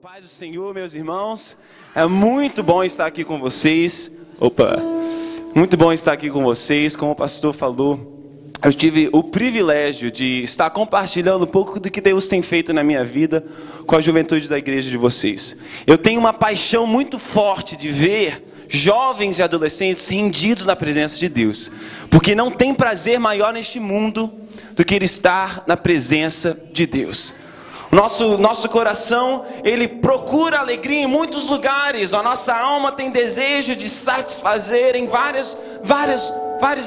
Paz do Senhor, meus irmãos, é muito bom estar aqui com vocês. Muito bom estar aqui com vocês. Como o pastor falou, eu tive o privilégio de estar compartilhando um pouco do que Deus tem feito na minha vida com a juventude da igreja de vocês. Eu tenho uma paixão muito forte de ver jovens e adolescentes rendidos na presença de Deus, porque não tem prazer maior neste mundo do que ele estar na presença de Deus. Nosso coração, ele procura alegria em muitos lugares. A nossa alma tem desejo de satisfazer em várias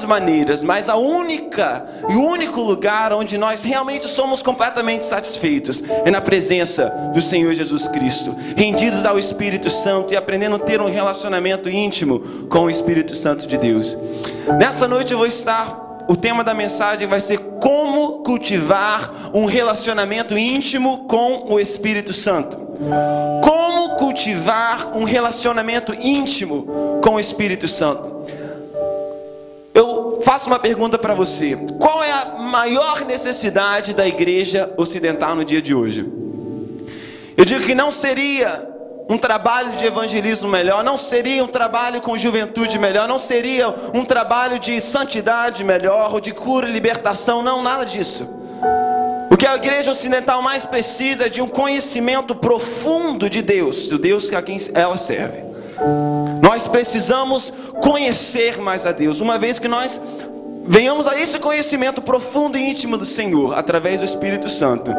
maneiras. Mas o único lugar onde nós realmente somos completamente satisfeitos é na presença do Senhor Jesus Cristo, rendidos ao Espírito Santo e aprendendo a ter um relacionamento íntimo com o Espírito Santo de Deus. Nessa noite o tema da mensagem vai ser como cultivar um relacionamento íntimo com o Espírito Santo. Como cultivar um relacionamento íntimo com o Espírito Santo. Eu faço uma pergunta para você. Qual é a maior necessidade da igreja ocidental no dia de hoje? Eu digo que não seria um trabalho de evangelismo melhor, não seria um trabalho com juventude melhor, não seria um trabalho de santidade melhor, ou de cura e libertação, não, nada disso. O que a igreja ocidental mais precisa é de um conhecimento profundo de Deus, do Deus a quem ela serve. Nós precisamos conhecer mais a Deus, uma vez que nós venhamos a esse conhecimento profundo e íntimo do Senhor, através do Espírito Santo.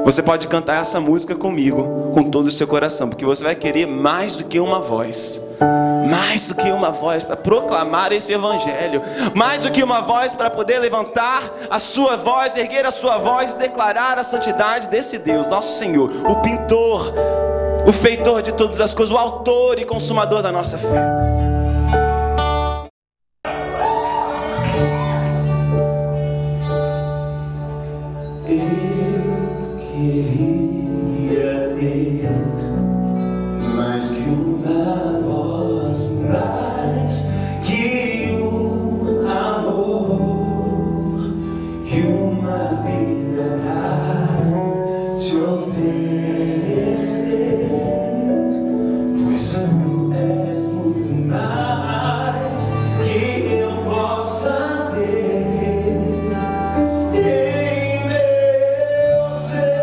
Você pode cantar essa música comigo, com todo o seu coração, porque você vai querer mais do que uma voz. Mais do que uma voz para proclamar esse evangelho. Mais do que uma voz para poder levantar a sua voz, erguer a sua voz e declarar a santidade desse Deus, nosso Senhor, o pintor, o feitor de todas as coisas, o autor e consumador da nossa fé. Queria ter mais que uma voz, mais que um amor, que uma vida pra te oferecer, pois tu és muito mais que eu possa ter. Em meu ser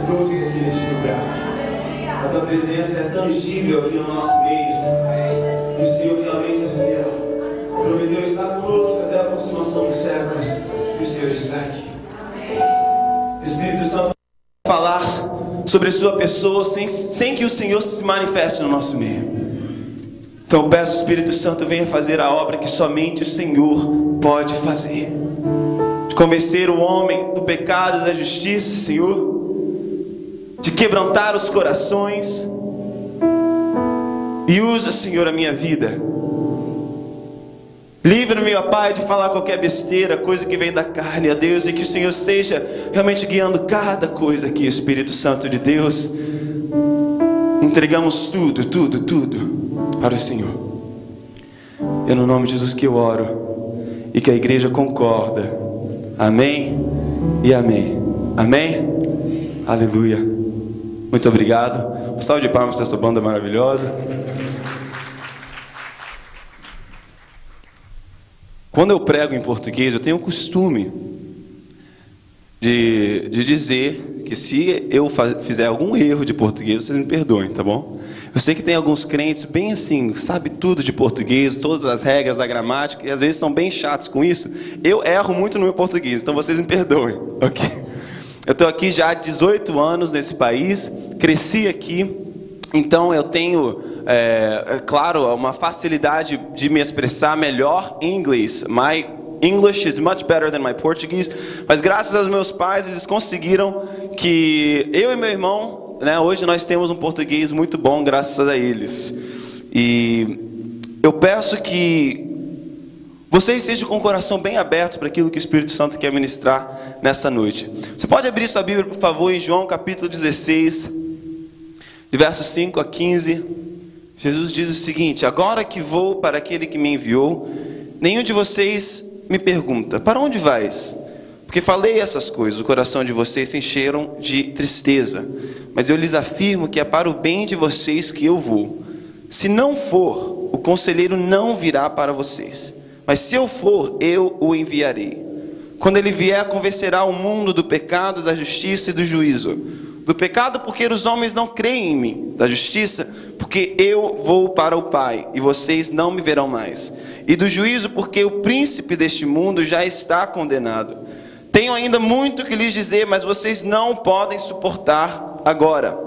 trouxe aqui neste lugar. A tua presença é tangível aqui no nosso meio, Senhor. E o Senhor realmente é fiel. Prometeu estar conosco até a consumação dos séculos. E o Senhor está aqui. Espírito Santo, falar sobre a sua pessoa sem que o Senhor se manifeste no nosso meio. Então eu peço, Espírito Santo, venha fazer a obra que somente o Senhor pode fazer. De convencer o homem do pecado e da justiça, Senhor. De quebrantar os corações. E usa, Senhor, a minha vida. Livra-me, ó Pai, de falar qualquer besteira, coisa que vem da carne, ó Deus, e que o Senhor seja realmente guiando cada coisa aqui, Espírito Santo de Deus. Entregamos tudo para o Senhor. É no nome de Jesus que eu oro e que a igreja concorda. Amém e amém. Amém? Aleluia. Muito obrigado. Um salve de palmas para essa banda maravilhosa. Quando eu prego em português, eu tenho o costume de dizer que se eu fizer algum erro de português, vocês me perdoem, tá bom? Eu sei que tem alguns crentes bem assim, sabe tudo de português, todas as regras da gramática, e às vezes são bem chatos com isso. Eu erro muito no meu português, então vocês me perdoem, ok? Eu estou aqui já há 18 anos nesse país, cresci aqui, então eu tenho, claro, uma facilidade de me expressar melhor em inglês. My English is much better than my Portuguese. Mas graças aos meus pais, eles conseguiram que eu e meu irmão, né, hoje nós temos um português muito bom, graças a eles. E eu peço que vocês estejam com o coração bem aberto para aquilo que o Espírito Santo quer ministrar nessa noite. Você pode abrir sua Bíblia, por favor, em João capítulo 16, de versos 5 a 15. Jesus diz o seguinte: agora que vou para aquele que me enviou, nenhum de vocês me pergunta, para onde vais? Porque falei essas coisas, o coração de vocês se encheram de tristeza. Mas eu lhes afirmo que é para o bem de vocês que eu vou. Se não for, o conselheiro não virá para vocês. Mas se eu for, eu o enviarei. Quando ele vier, convencerá o mundo do pecado, da justiça e do juízo. Do pecado, porque os homens não creem em mim. Da justiça, porque eu vou para o Pai, e vocês não me verão mais. E do juízo, porque o príncipe deste mundo já está condenado. Tenho ainda muito que lhes dizer, mas vocês não podem suportar agora.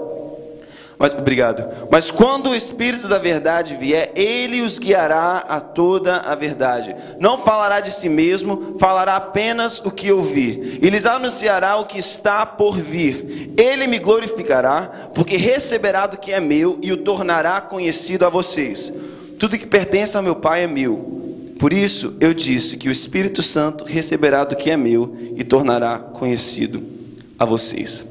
Obrigado. Mas quando o Espírito da verdade vier, ele os guiará a toda a verdade. Não falará de si mesmo, falará apenas o que ouvir. E lhes anunciará o que está por vir. Ele me glorificará, porque receberá do que é meu e o tornará conhecido a vocês. Tudo que pertence ao meu Pai é meu. Por isso eu disse que o Espírito Santo receberá do que é meu e tornará conhecido a vocês.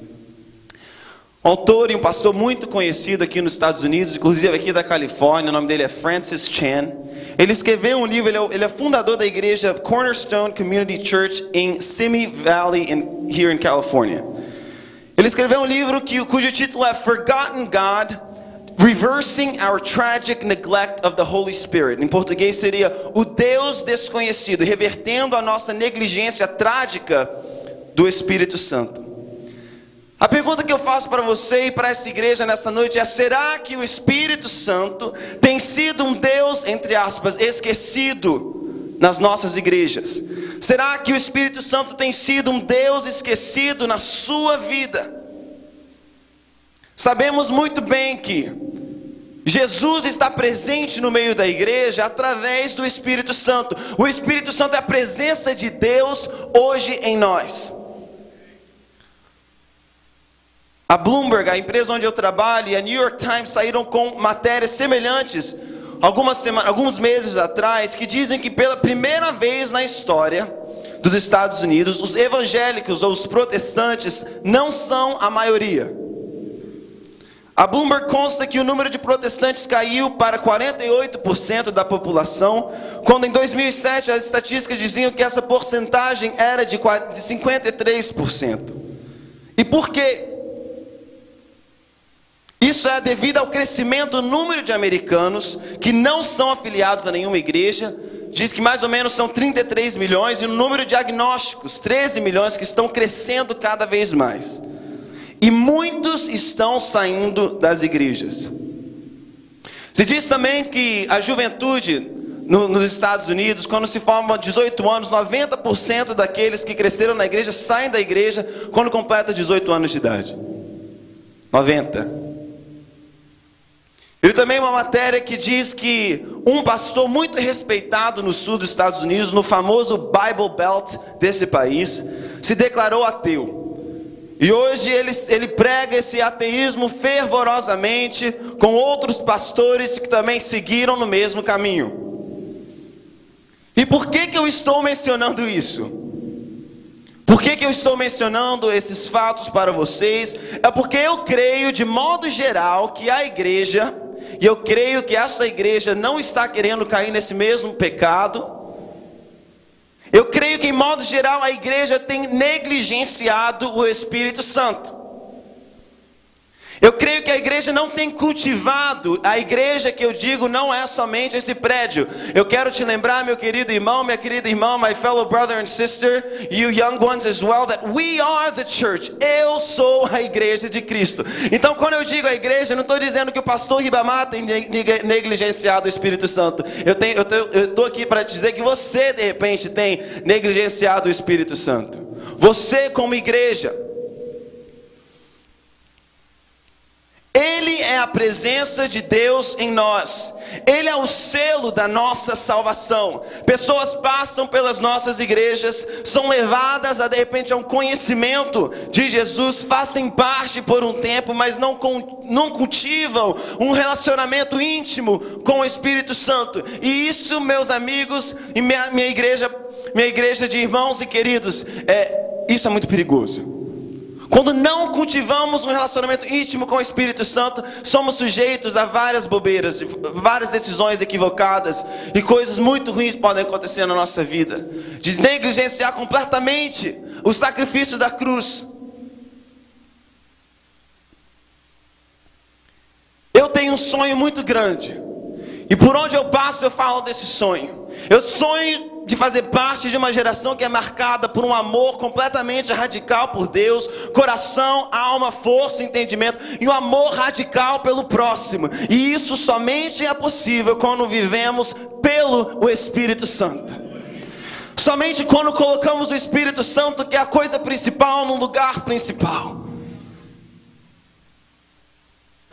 Um autor e um pastor muito conhecido aqui nos Estados Unidos, inclusive aqui da Califórnia, o nome dele é Francis Chan. Ele escreveu um livro, ele é fundador da igreja Cornerstone Community Church em Simi Valley, here in California. Ele escreveu um livro cujo título é Forgotten God, Reversing Our Tragic Neglect of the Holy Spirit. Em português seria O Deus Desconhecido, revertendo a nossa negligência trágica do Espírito Santo. A pergunta que eu faço para você e para essa igreja nessa noite é: será que o Espírito Santo tem sido um Deus, entre aspas, esquecido nas nossas igrejas? Será que o Espírito Santo tem sido um Deus esquecido na sua vida? Sabemos muito bem que Jesus está presente no meio da igreja através do Espírito Santo. O Espírito Santo é a presença de Deus hoje em nós. A Bloomberg, a empresa onde eu trabalho, e a New York Times saíram com matérias semelhantes alguns meses atrás, que dizem que pela primeira vez na história dos Estados Unidos, os evangélicos ou os protestantes não são a maioria. A Bloomberg consta que o número de protestantes caiu para 48% da população, quando em 2007 as estatísticas diziam que essa porcentagem era de 53%. E por quê? Isso é devido ao crescimento do número de americanos que não são afiliados a nenhuma igreja. Diz que mais ou menos são 33 milhões, e o número de agnósticos, 13 milhões, que estão crescendo cada vez mais. e muitos estão saindo das igrejas. Se diz também que a juventude nos Estados Unidos, quando se forma 18 anos, 90% daqueles que cresceram na igreja saem da igreja quando completa 18 anos de idade. 90%. Ele também uma matéria que diz que um pastor muito respeitado no sul dos Estados Unidos, no famoso Bible Belt desse país, se declarou ateu. E hoje ele prega esse ateísmo fervorosamente com outros pastores que também seguiram no mesmo caminho. E por que eu estou mencionando isso? Por que eu estou mencionando esses fatos para vocês? É porque eu creio de modo geral que a igreja, e eu creio que essa igreja não está querendo cair nesse mesmo pecado. Eu creio que, em modo geral, a igreja tem negligenciado o Espírito Santo. Eu creio que a igreja não tem cultivado. A igreja que eu digo não é somente esse prédio. Eu quero te lembrar, meu querido irmão, minha querida irmã, my fellow brother and sister, you young ones as well, that we are the church. Eu sou a igreja de Cristo. Então, quando eu digo a igreja, eu não estou dizendo que o pastor Ribamar tem negligenciado o Espírito Santo. Eu estou aqui para te dizer que você, de repente, tem negligenciado o Espírito Santo. Você, como igreja. Ele é a presença de Deus em nós. Ele é o selo da nossa salvação. Pessoas passam pelas nossas igrejas, são levadas a, de repente, a um conhecimento de Jesus, fazem parte por um tempo, mas não cultivam um relacionamento íntimo com o Espírito Santo. E isso, meus amigos, e minha igreja de irmãos e queridos, isso é muito perigoso. Quando não cultivamos um relacionamento íntimo com o Espírito Santo, somos sujeitos a várias bobeiras, várias decisões equivocadas, e coisas muito ruins podem acontecer na nossa vida. De negligenciar completamente o sacrifício da cruz. Eu tenho um sonho muito grande, e por onde eu passo eu falo desse sonho. Eu sonho de fazer parte de uma geração que é marcada por um amor completamente radical por Deus, coração, alma, força, entendimento, e um amor radical pelo próximo. E isso somente é possível quando vivemos pelo Espírito Santo. Somente quando colocamos o Espírito Santo, que é a coisa principal, no lugar principal.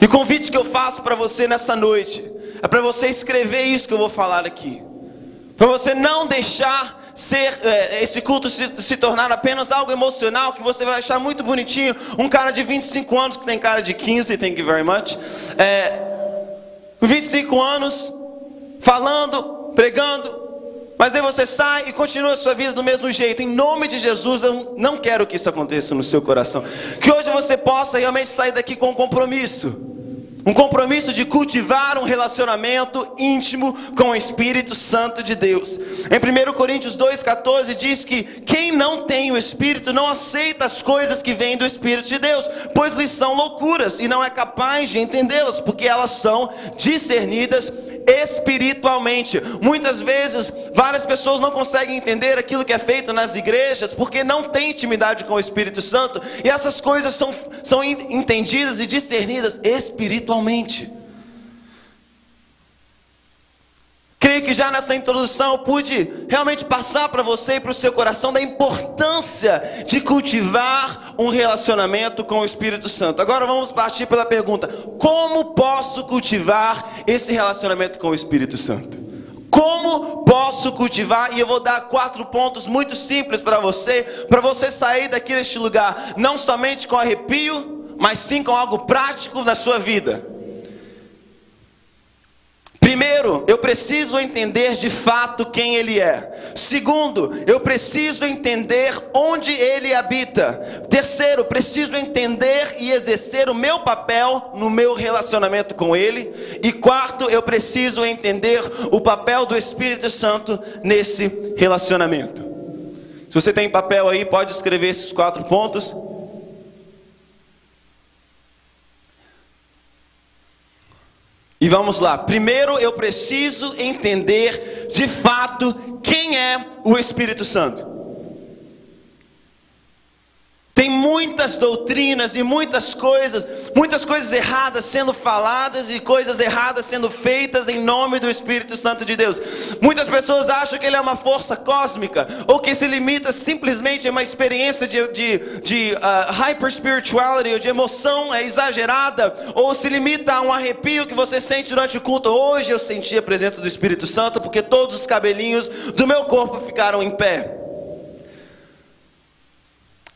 E o convite que eu faço para você nessa noite é para você escrever isso que eu vou falar aqui. Para você não deixar esse culto se tornar apenas algo emocional, que você vai achar muito bonitinho. Um cara de 25 anos que tem cara de 15, thank you very much. Com 25 anos, falando, pregando, mas aí você sai e continua a sua vida do mesmo jeito. Em nome de Jesus, eu não quero que isso aconteça no seu coração. Que hoje você possa realmente sair daqui com um compromisso. Um compromisso de cultivar um relacionamento íntimo com o Espírito Santo de Deus. Em 1 Coríntios 2,14 diz que quem não tem o Espírito não aceita as coisas que vêm do Espírito de Deus, pois lhes são loucuras e não é capaz de entendê-las, porque elas são discernidas espiritualmente. Muitas vezes, várias pessoas não conseguem entender aquilo que é feito nas igrejas, porque não tem intimidade com o Espírito Santo, e essas coisas são entendidas e discernidas espiritualmente. Creio que já nessa introdução eu pude realmente passar para você e para o seu coração da importância de cultivar um relacionamento com o Espírito Santo. Agora vamos partir pela pergunta: como posso cultivar esse relacionamento com o Espírito Santo? Como posso cultivar? E eu vou dar 4 pontos muito simples para você sair daqui deste lugar, não somente com arrepio, mas sim com algo prático na sua vida. Primeiro, eu preciso entender de fato quem Ele é. Segundo, eu preciso entender onde Ele habita. Terceiro, preciso entender e exercer o meu papel no meu relacionamento com Ele. E quarto, eu preciso entender o papel do Espírito Santo nesse relacionamento. Se você tem papel aí, pode escrever esses 4 pontos. E vamos lá. Primeiro, eu preciso entender de fato quem é o Espírito Santo. Tem muitas doutrinas e muitas coisas erradas sendo faladas e coisas erradas sendo feitas em nome do Espírito Santo de Deus. Muitas pessoas acham que ele é uma força cósmica, ou que se limita simplesmente a uma experiência de hyper spirituality, ou de emoção exagerada, ou se limita a um arrepio que você sente durante o culto. Hoje eu senti a presença do Espírito Santo porque todos os cabelinhos do meu corpo ficaram em pé.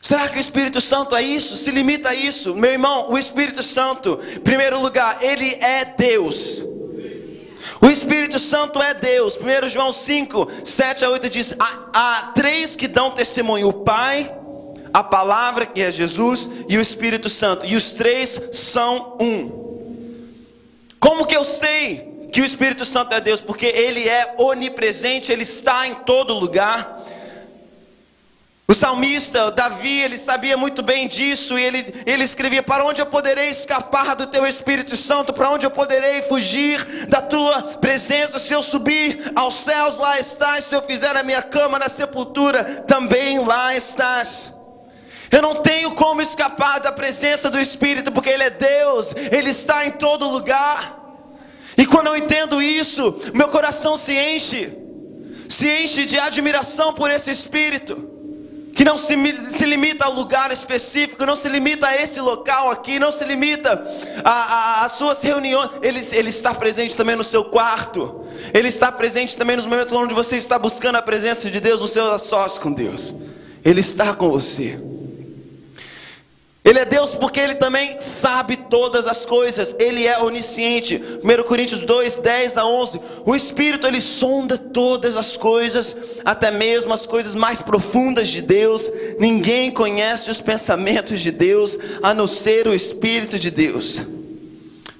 Será que o Espírito Santo é isso? Se limita a isso? Meu irmão, o Espírito Santo, em primeiro lugar, ele é Deus. O Espírito Santo é Deus. 1 João 5, 7 a 8 diz: há três que dão testemunho: o Pai, a Palavra, que é Jesus, e o Espírito Santo. E os três são um. Como que eu sei que o Espírito Santo é Deus? Porque ele é onipresente, ele está em todo lugar. O salmista Davi, ele sabia muito bem disso, e ele escrevia: para onde eu poderei escapar do teu Espírito Santo? Para onde eu poderei fugir da tua presença? Se eu subir aos céus, lá estás. Se eu fizer a minha cama na sepultura, também lá estás. Eu não tenho como escapar da presença do Espírito, porque ele é Deus, ele está em todo lugar. E quando eu entendo isso, meu coração se enche de admiração por esse Espírito, que não se limita a lugar específico, não se limita a esse local aqui, não se limita às suas reuniões. Ele está presente também no seu quarto, ele está presente também nos momentos onde você está buscando a presença de Deus, nos seus assós com Deus. Ele está com você. Ele é Deus porque ele também sabe todas as coisas. Ele é onisciente. 1 Coríntios 2, 10 a 11. O Espírito, ele sonda todas as coisas, até mesmo as coisas mais profundas de Deus. Ninguém conhece os pensamentos de Deus, a não ser o Espírito de Deus.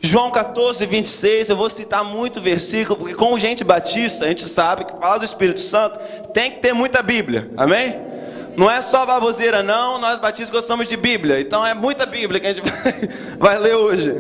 João 14, 26, eu vou citar muito versículo, porque como gente batista, a gente sabe que falar do Espírito Santo tem que ter muita Bíblia. Amém? Não é só baboseira não, nós batistas gostamos de Bíblia, então é muita Bíblia que a gente vai ler hoje.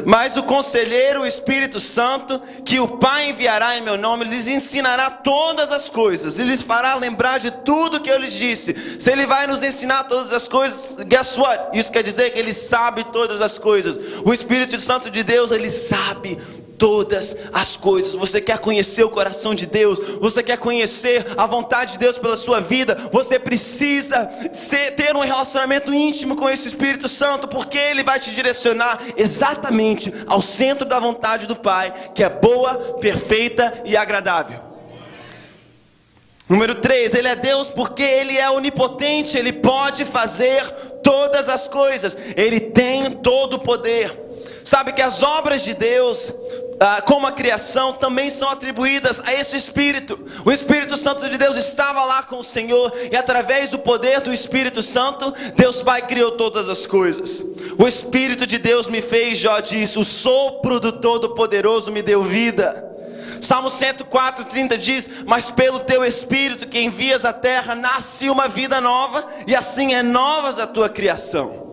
Mas o Conselheiro, o Espírito Santo, que o Pai enviará em meu nome, lhes ensinará todas as coisas, e lhes fará lembrar de tudo que eu lhes disse. Se ele vai nos ensinar todas as coisas, guess what? Isso quer dizer que ele sabe todas as coisas. O Espírito Santo de Deus, ele sabe todas as coisas. Você quer conhecer o coração de Deus? Você quer conhecer a vontade de Deus pela sua vida? Você precisa ter um relacionamento íntimo com esse Espírito Santo, porque ele vai te direcionar exatamente ao centro da vontade do Pai, que é boa, perfeita e agradável. Número 3, ele é Deus porque ele é onipotente, ele pode fazer todas as coisas, ele tem todo o poder. Sabe que as obras de Deus, como a criação, também são atribuídas a esse Espírito. O Espírito Santo de Deus estava lá com o Senhor, e através do poder do Espírito Santo, Deus Pai criou todas as coisas. O Espírito de Deus me fez, Jó disse, o sopro do Todo-Poderoso me deu vida. Salmo 104, 30 diz: mas pelo teu Espírito que envias à terra, nasce uma vida nova, e assim renovas a tua criação.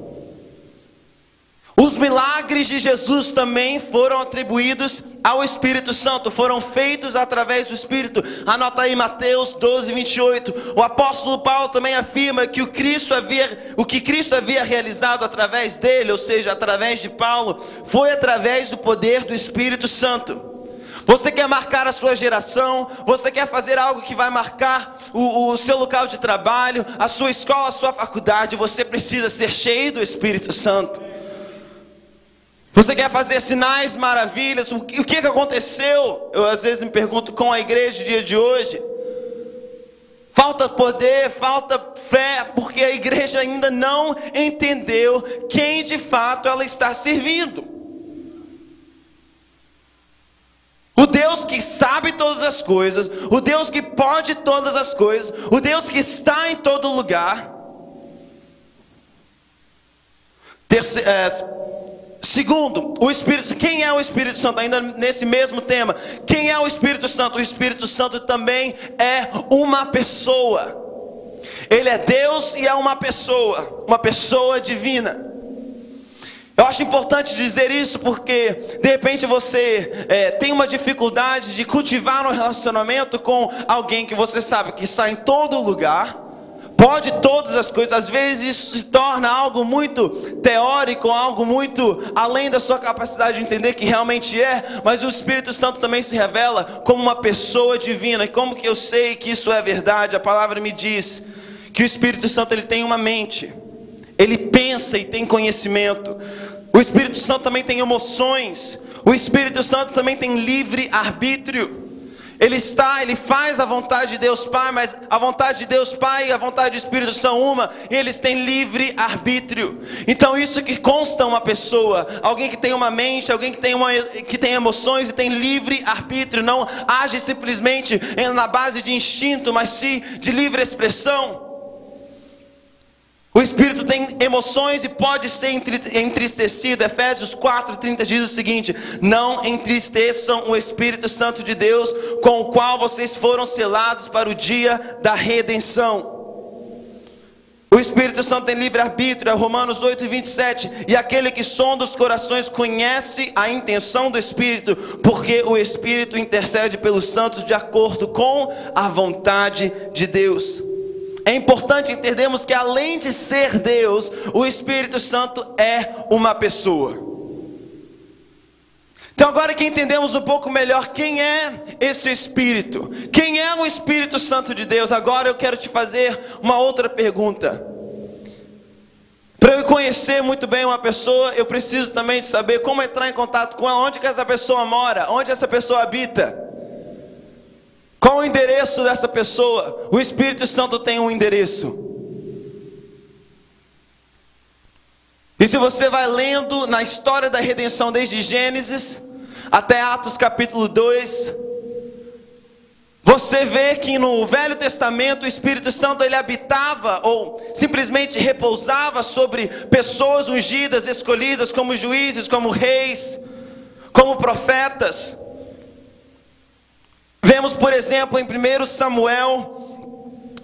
Os milagres de Jesus também foram atribuídos ao Espírito Santo, foram feitos através do Espírito. Anota aí Mateus 12, 28. O apóstolo Paulo também afirma que o que Cristo havia realizado através dele, ou seja, através de Paulo, foi através do poder do Espírito Santo. Você quer marcar a sua geração? Você quer fazer algo que vai marcar o seu local de trabalho, a sua escola, a sua faculdade? Você precisa ser cheio do Espírito Santo. Você quer fazer sinais, maravilhas? O que aconteceu? Eu às vezes me pergunto com a igreja no dia de hoje. Falta poder, falta fé, porque a igreja ainda não entendeu quem de fato ela está servindo. O Deus que sabe todas as coisas, o Deus que pode todas as coisas, o Deus que está em todo lugar. Segundo, o Espírito. Quem é o Espírito Santo? Ainda nesse mesmo tema, quem é o Espírito Santo? O Espírito Santo também é uma pessoa. Ele é Deus e é uma pessoa divina. Eu acho importante dizer isso porque de repente você tem uma dificuldade de cultivar um relacionamento com alguém que você sabe que está em todo lugar, pode todas as coisas. Às vezes isso se torna algo muito teórico, algo muito além da sua capacidade de entender que realmente é, mas o Espírito Santo também se revela como uma pessoa divina. E como que eu sei que isso é verdade? A palavra me diz que o Espírito Santo ele tem uma mente, ele pensa e tem conhecimento. O Espírito Santo também tem emoções. O Espírito Santo também tem livre arbítrio. Ele faz a vontade de Deus Pai, mas a vontade de Deus Pai e a vontade do Espírito são uma, e eles têm livre arbítrio. Então isso que consta uma pessoa, alguém que tem uma mente, alguém que tem emoções e tem livre arbítrio, não age simplesmente na base de instinto, mas sim de livre expressão. O Espírito tem emoções e pode ser entristecido. Efésios 4:30 diz o seguinte: não entristeçam o Espírito Santo de Deus, com o qual vocês foram selados para o dia da redenção. O Espírito Santo tem livre-arbítrio, Romanos 8:27. E aquele que sonda os corações conhece a intenção do Espírito, porque o Espírito intercede pelos santos de acordo com a vontade de Deus. É importante entendermos que além de ser Deus, o Espírito Santo é uma pessoa. Então agora que entendemos um pouco melhor quem é esse Espírito, quem é o Espírito Santo de Deus, agora eu quero te fazer uma outra pergunta. Para eu conhecer muito bem uma pessoa, eu preciso também de saber como entrar em contato com ela, onde que essa pessoa mora, onde essa pessoa habita. Qual o endereço dessa pessoa? O Espírito Santo tem um endereço. E se você vai lendo na história da redenção desde Gênesis até Atos capítulo 2, você vê que no Velho Testamento o Espírito Santo ele habitava ou simplesmente repousava sobre pessoas ungidas, escolhidas como juízes, como reis, como profetas. Vemos, por exemplo, em 1 Samuel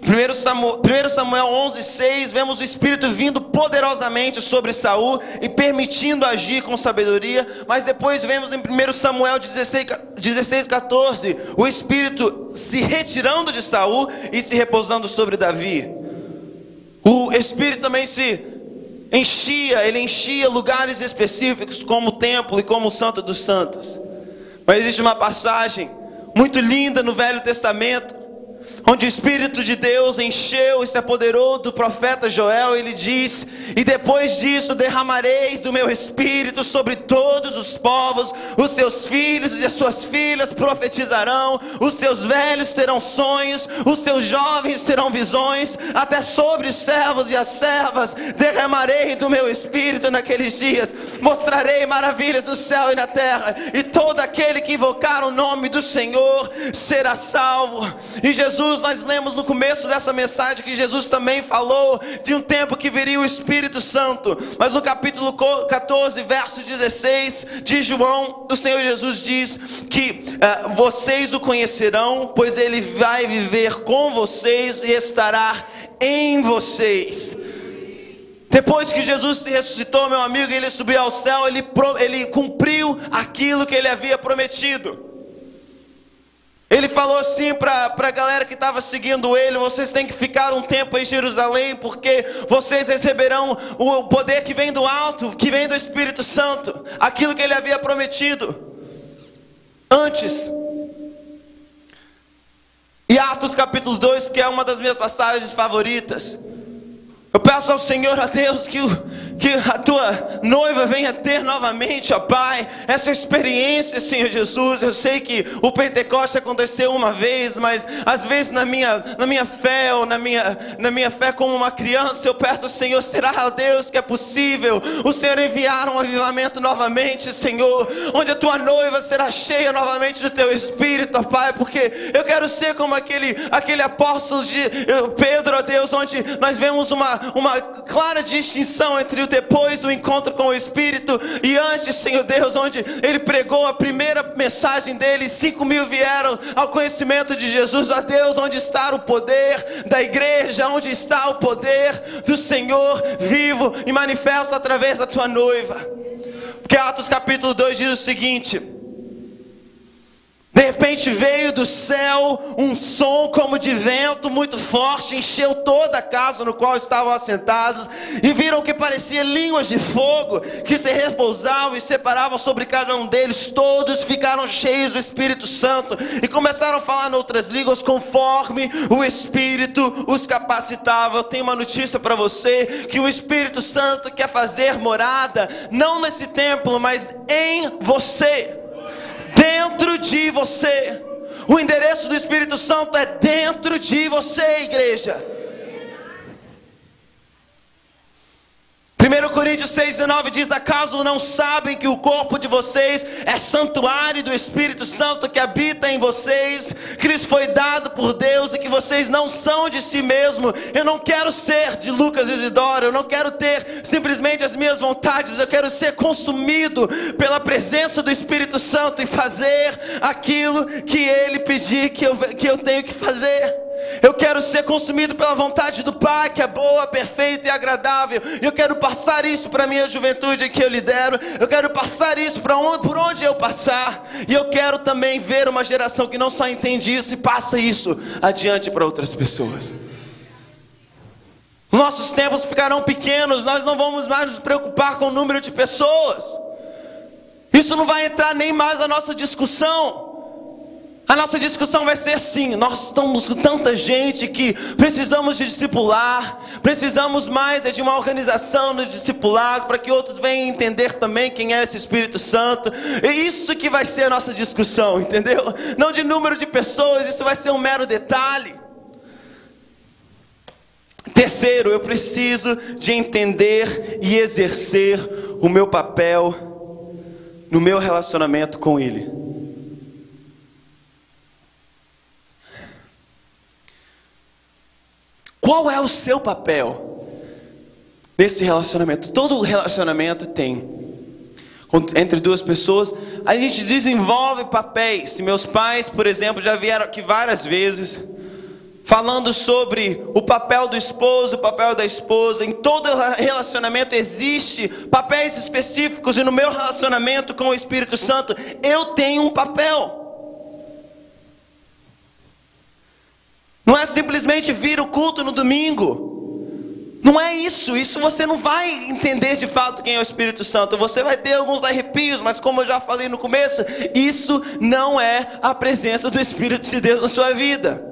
11:6, vemos o Espírito vindo poderosamente sobre Saul e permitindo agir com sabedoria. Mas depois vemos em 1 Samuel 16:14, o Espírito se retirando de Saul e se repousando sobre Davi. O Espírito também ele enchia lugares específicos, como o templo e como o Santo dos Santos. Mas existe uma passagem muito linda no Velho Testamento, onde o Espírito de Deus encheu e se apoderou do profeta Joel. Ele diz: e depois disso derramarei do meu Espírito sobre todos os povos, os seus filhos e as suas filhas profetizarão, os seus velhos terão sonhos, os seus jovens terão visões, até sobre os servos e as servas derramarei do meu Espírito naqueles dias, mostrarei maravilhas no céu e na terra, e todo aquele que invocar o nome do Senhor será salvo. E Jesus, nós lemos no começo dessa mensagem que Jesus também falou de um tempo que viria o Espírito Santo. Mas no capítulo 14, verso 16 de João, o Senhor Jesus diz que vocês o conhecerão, pois ele vai viver com vocês e estará em vocês. Depois que Jesus se ressuscitou, meu amigo, ele subiu ao céu, ele cumpriu aquilo que ele havia prometido. Ele falou assim para a galera que estava seguindo ele: vocês têm que ficar um tempo em Jerusalém, porque vocês receberão o poder que vem do alto, que vem do Espírito Santo, aquilo que ele havia prometido antes. E Atos capítulo 2, que é uma das minhas passagens favoritas, eu peço ao Senhor, a Deus, que a tua noiva venha ter novamente, ó Pai, essa experiência, Senhor Jesus. Eu sei que o Pentecoste aconteceu uma vez, mas às vezes na minha fé, ou na minha fé como uma criança, eu peço ao Senhor, será, Deus, que é possível o Senhor enviar um avivamento novamente, Senhor, onde a tua noiva será cheia novamente do teu Espírito, ó Pai, porque eu quero ser como aquele apóstolo de Pedro, ó Deus, onde nós vemos uma clara distinção entre o depois do encontro com o Espírito e antes, Senhor Deus, onde ele pregou a primeira mensagem dele, 5.000 vieram ao conhecimento de Jesus. Ó Deus, onde está o poder da igreja, onde está o poder do Senhor vivo e manifesto através da tua noiva? Porque Atos capítulo 2 diz o seguinte: De repente veio do céu um som como de vento muito forte, encheu toda a casa no qual estavam assentados, e viram que parecia línguas de fogo, que se repousavam e separavam sobre cada um deles. Todos ficaram cheios do Espírito Santo, e começaram a falar em outras línguas, conforme o Espírito os capacitava. Eu tenho uma notícia para você, que o Espírito Santo quer fazer morada, não nesse templo, mas em você. Dentro de você. O endereço do Espírito Santo é dentro de você, igreja. 1 Coríntios 6,19 diz: acaso não sabem que o corpo de vocês é santuário do Espírito Santo que habita em vocês, que lhes foi dado por Deus, e que vocês não são de si mesmo? Eu não quero ser de Lucas Isidoro, eu não quero ter simplesmente as minhas vontades, eu quero ser consumido pela presença do Espírito Santo e fazer aquilo que Ele pedir que eu tenho que fazer. Eu quero ser consumido pela vontade do Pai, que é boa, perfeita e agradável. Eu quero passar isso para a minha juventude que eu lidero. Eu quero passar isso por onde eu passar. E eu quero também ver uma geração que não só entende isso e passa isso adiante para outras pessoas. Nossos tempos ficarão pequenos, nós não vamos mais nos preocupar com o número de pessoas. Isso não vai entrar nem mais na nossa discussão. A nossa discussão vai ser assim: nós estamos com tanta gente que precisamos de discipular, precisamos mais de uma organização no discipulado, para que outros venham entender também quem é esse Espírito Santo. É isso que vai ser a nossa discussão, entendeu? Não de número de pessoas, isso vai ser um mero detalhe. Terceiro, eu preciso de entender e exercer o meu papel no meu relacionamento com Ele. Qual é o seu papel nesse relacionamento? Todo relacionamento tem. Entre duas pessoas, a gente desenvolve papéis. Se meus pais, por exemplo, já vieram aqui várias vezes, falando sobre o papel do esposo, o papel da esposa. Em todo relacionamento existe papéis específicos, e no meu relacionamento com o Espírito Santo, eu tenho um papel. Não é simplesmente vir o culto no domingo. Não é isso. Isso você não vai entender de fato quem é o Espírito Santo. Você vai ter alguns arrepios, mas como eu já falei no começo, isso não é a presença do Espírito de Deus na sua vida.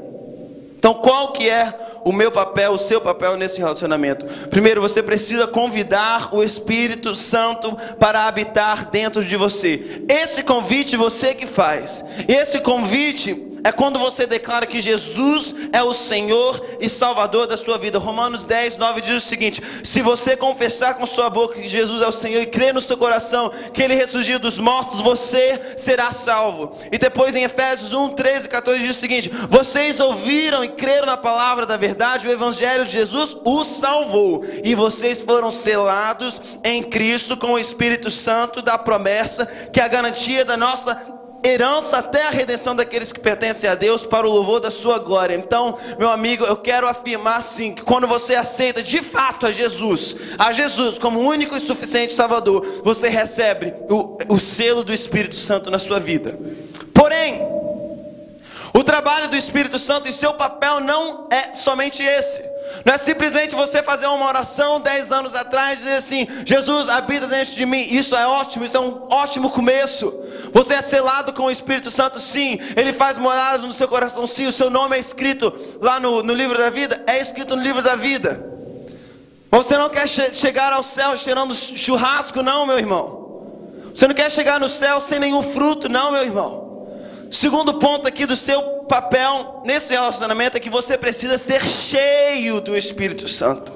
Então qual que é o meu papel, o seu papel nesse relacionamento? Primeiro, você precisa convidar o Espírito Santo para habitar dentro de você. Esse convite você que faz. Esse convite é quando você declara que Jesus é o Senhor e Salvador da sua vida. Romanos 10:9 diz o seguinte: se você confessar com sua boca que Jesus é o Senhor e crer no seu coração que Ele ressurgiu dos mortos, você será salvo. E depois em Efésios 1:13-14 diz o seguinte: vocês ouviram e creram na palavra da verdade, o Evangelho de Jesus os salvou, e vocês foram selados em Cristo com o Espírito Santo da promessa, que é a garantia da nossa herança até a redenção daqueles que pertencem a Deus, para o louvor da sua glória. Então, meu amigo, eu quero afirmar sim, que quando você aceita de fato a Jesus como o único e suficiente Salvador, você recebe o selo do Espírito Santo na sua vida. Porém, o trabalho do Espírito Santo e seu papel não é somente esse. Não é simplesmente você fazer uma oração 10 anos atrás e dizer assim: Jesus habita dentro de mim. Isso é ótimo, isso é um ótimo começo. Você é selado com o Espírito Santo, sim. Ele faz morada no seu coração, sim. O seu nome é escrito lá no livro da vida. É escrito no livro da vida. Mas você não quer chegar ao céu cheirando churrasco, não, meu irmão. Você não quer chegar no céu sem nenhum fruto, não, meu irmão. Segundo ponto aqui do seu papel nesse relacionamento é que você precisa ser cheio do Espírito Santo.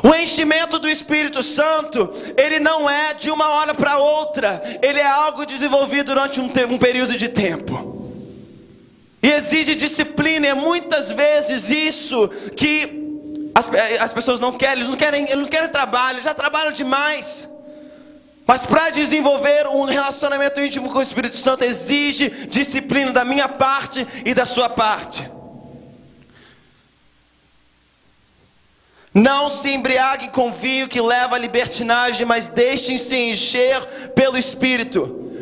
O enchimento do Espírito Santo, ele não é de uma hora para outra. Ele é algo desenvolvido durante um período de tempo. E exige disciplina. E é muitas vezes isso que as pessoas não querem. Eles não querem trabalho, eles já trabalham demais. Mas para desenvolver um relacionamento íntimo com o Espírito Santo exige disciplina da minha parte e da sua parte. Não se embriague com vinho que leva à libertinagem, mas deixem-se encher pelo Espírito.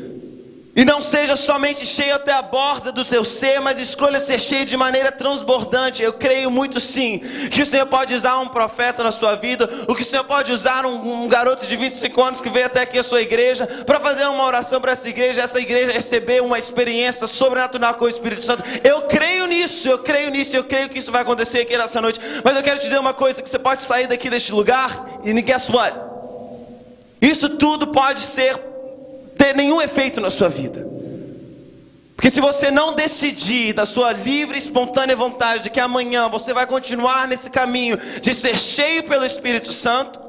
E não seja somente cheio até a borda do seu ser, mas escolha ser cheio de maneira transbordante. Eu creio muito sim, que o Senhor pode usar um profeta na sua vida, o que o Senhor pode usar um garoto de 25 anos que veio até aqui a sua igreja, para fazer uma oração para essa igreja receber uma experiência sobrenatural com o Espírito Santo. Eu creio nisso, eu creio que isso vai acontecer aqui nessa noite. Mas eu quero te dizer uma coisa, que você pode sair daqui deste lugar, e guess what? Isso tudo pode ter nenhum efeito na sua vida, porque se você não decidir da sua livre e espontânea vontade de que amanhã você vai continuar nesse caminho de ser cheio pelo Espírito Santo,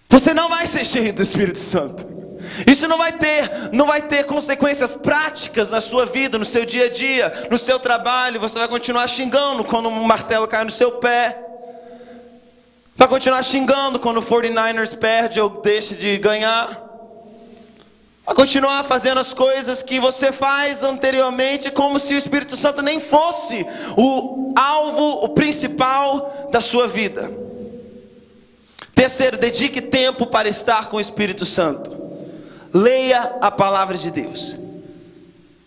você não vai ser cheio do Espírito Santo. Isso não vai ter consequências práticas na sua vida, no seu dia a dia, no seu trabalho. Você vai continuar xingando quando um martelo cai no seu pé, vai continuar xingando quando o 49ers perde ou deixa de ganhar, vai continuar fazendo as coisas que você faz anteriormente, como se o Espírito Santo nem fosse o alvo, o principal da sua vida. Terceiro, dedique tempo para estar com o Espírito Santo. Leia a palavra de Deus.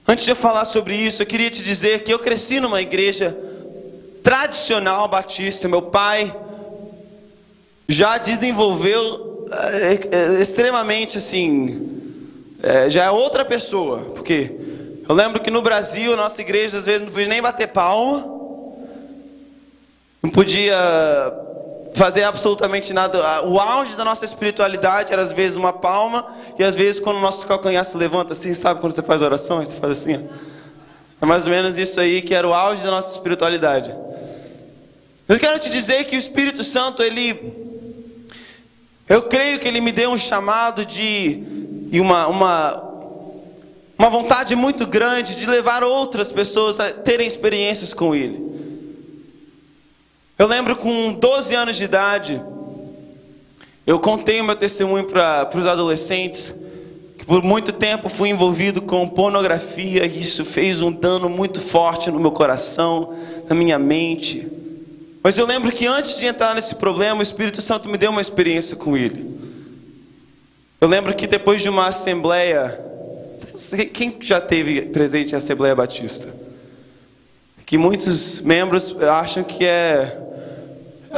Antes de eu falar sobre isso, eu queria te dizer que eu cresci numa igreja tradicional batista. Meu pai já desenvolveu extremamente assim, já é outra pessoa. Porque eu lembro que no Brasil, a nossa igreja às vezes não podia nem bater palma, não podia fazer absolutamente nada. O auge da nossa espiritualidade era às vezes uma palma, e às vezes quando o nosso calcanhar se levanta assim, sabe quando você faz oração, você faz assim, ó. É mais ou menos isso aí que era o auge da nossa espiritualidade. Eu quero te dizer que o Espírito Santo, eu creio que Ele me deu um chamado e uma vontade muito grande de levar outras pessoas a terem experiências com Ele. Eu lembro com 12 anos de idade, eu contei o meu testemunho para os adolescentes, que por muito tempo fui envolvido com pornografia, e isso fez um dano muito forte no meu coração, na minha mente. Mas eu lembro que antes de entrar nesse problema, o Espírito Santo me deu uma experiência com Ele. Eu lembro que depois de uma assembleia, quem já teve presente em Assembleia Batista? Que muitos membros acham que é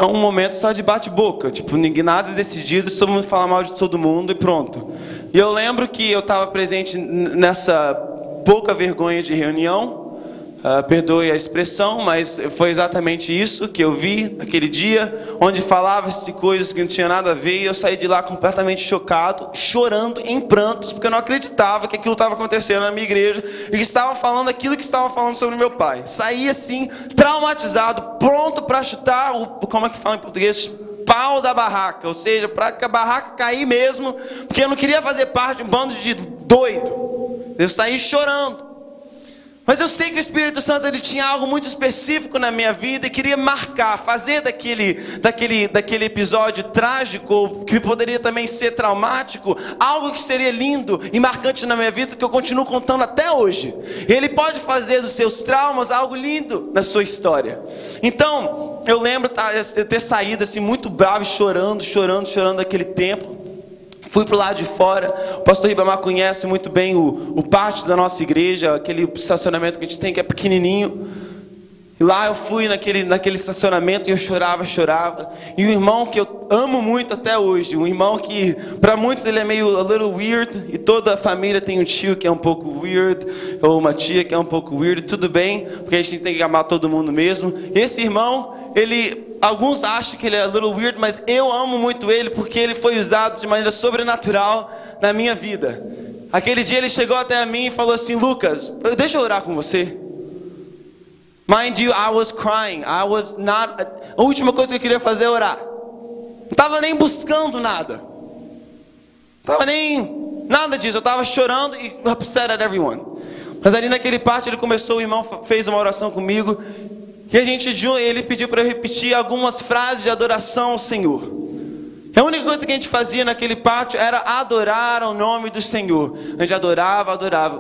um momento só de bate-boca, tipo, ninguém nada é decidido, todo mundo fala mal de todo mundo e pronto. E eu lembro que eu estava presente nessa pouca vergonha de reunião, perdoe a expressão, mas foi exatamente isso que eu vi naquele dia, onde falava-se coisas que não tinha nada a ver, e eu saí de lá completamente chocado, chorando em prantos, porque eu não acreditava que aquilo estava acontecendo na minha igreja, e que estava falando aquilo que estava falando sobre meu pai. Saí assim, traumatizado, pronto para chutar como é que fala em português? Pau da barraca, ou seja, para que a barraca cair mesmo, porque eu não queria fazer parte de um bando de doido. Eu saí chorando. Mas eu sei que o Espírito Santo, ele tinha algo muito específico na minha vida e queria marcar, fazer daquele episódio trágico, que poderia também ser traumático, algo que seria lindo e marcante na minha vida, que eu continuo contando até hoje. Ele pode fazer dos seus traumas algo lindo na sua história. Então, eu lembro de ter saído assim muito bravo, chorando daquele tempo. Fui para o lado de fora. O pastor Ribamar conhece muito bem o pátio da nossa igreja, aquele estacionamento que a gente tem, que é pequenininho. E lá eu fui naquele estacionamento e eu chorava. E um irmão que eu amo muito até hoje, um irmão que para muitos ele é meio a little weird, e toda a família tem um tio que é um pouco weird, ou uma tia que é um pouco weird, tudo bem, porque a gente tem que amar todo mundo mesmo. E esse irmão, alguns acham que ele é a little weird, mas eu amo muito ele, porque ele foi usado de maneira sobrenatural na minha vida. Aquele dia ele chegou até a mim e falou assim: Lucas, deixa eu orar com você. Mind you, I was crying. A última coisa que eu queria fazer é orar. Não estava nem buscando nada. Não estava nem nada disso. Eu estava chorando e upset at everyone. Mas ali naquele pátio o irmão fez uma oração comigo. E ele pediu para eu repetir algumas frases de adoração ao Senhor. A única coisa que a gente fazia naquele pátio era adorar ao nome do Senhor. A gente adorava.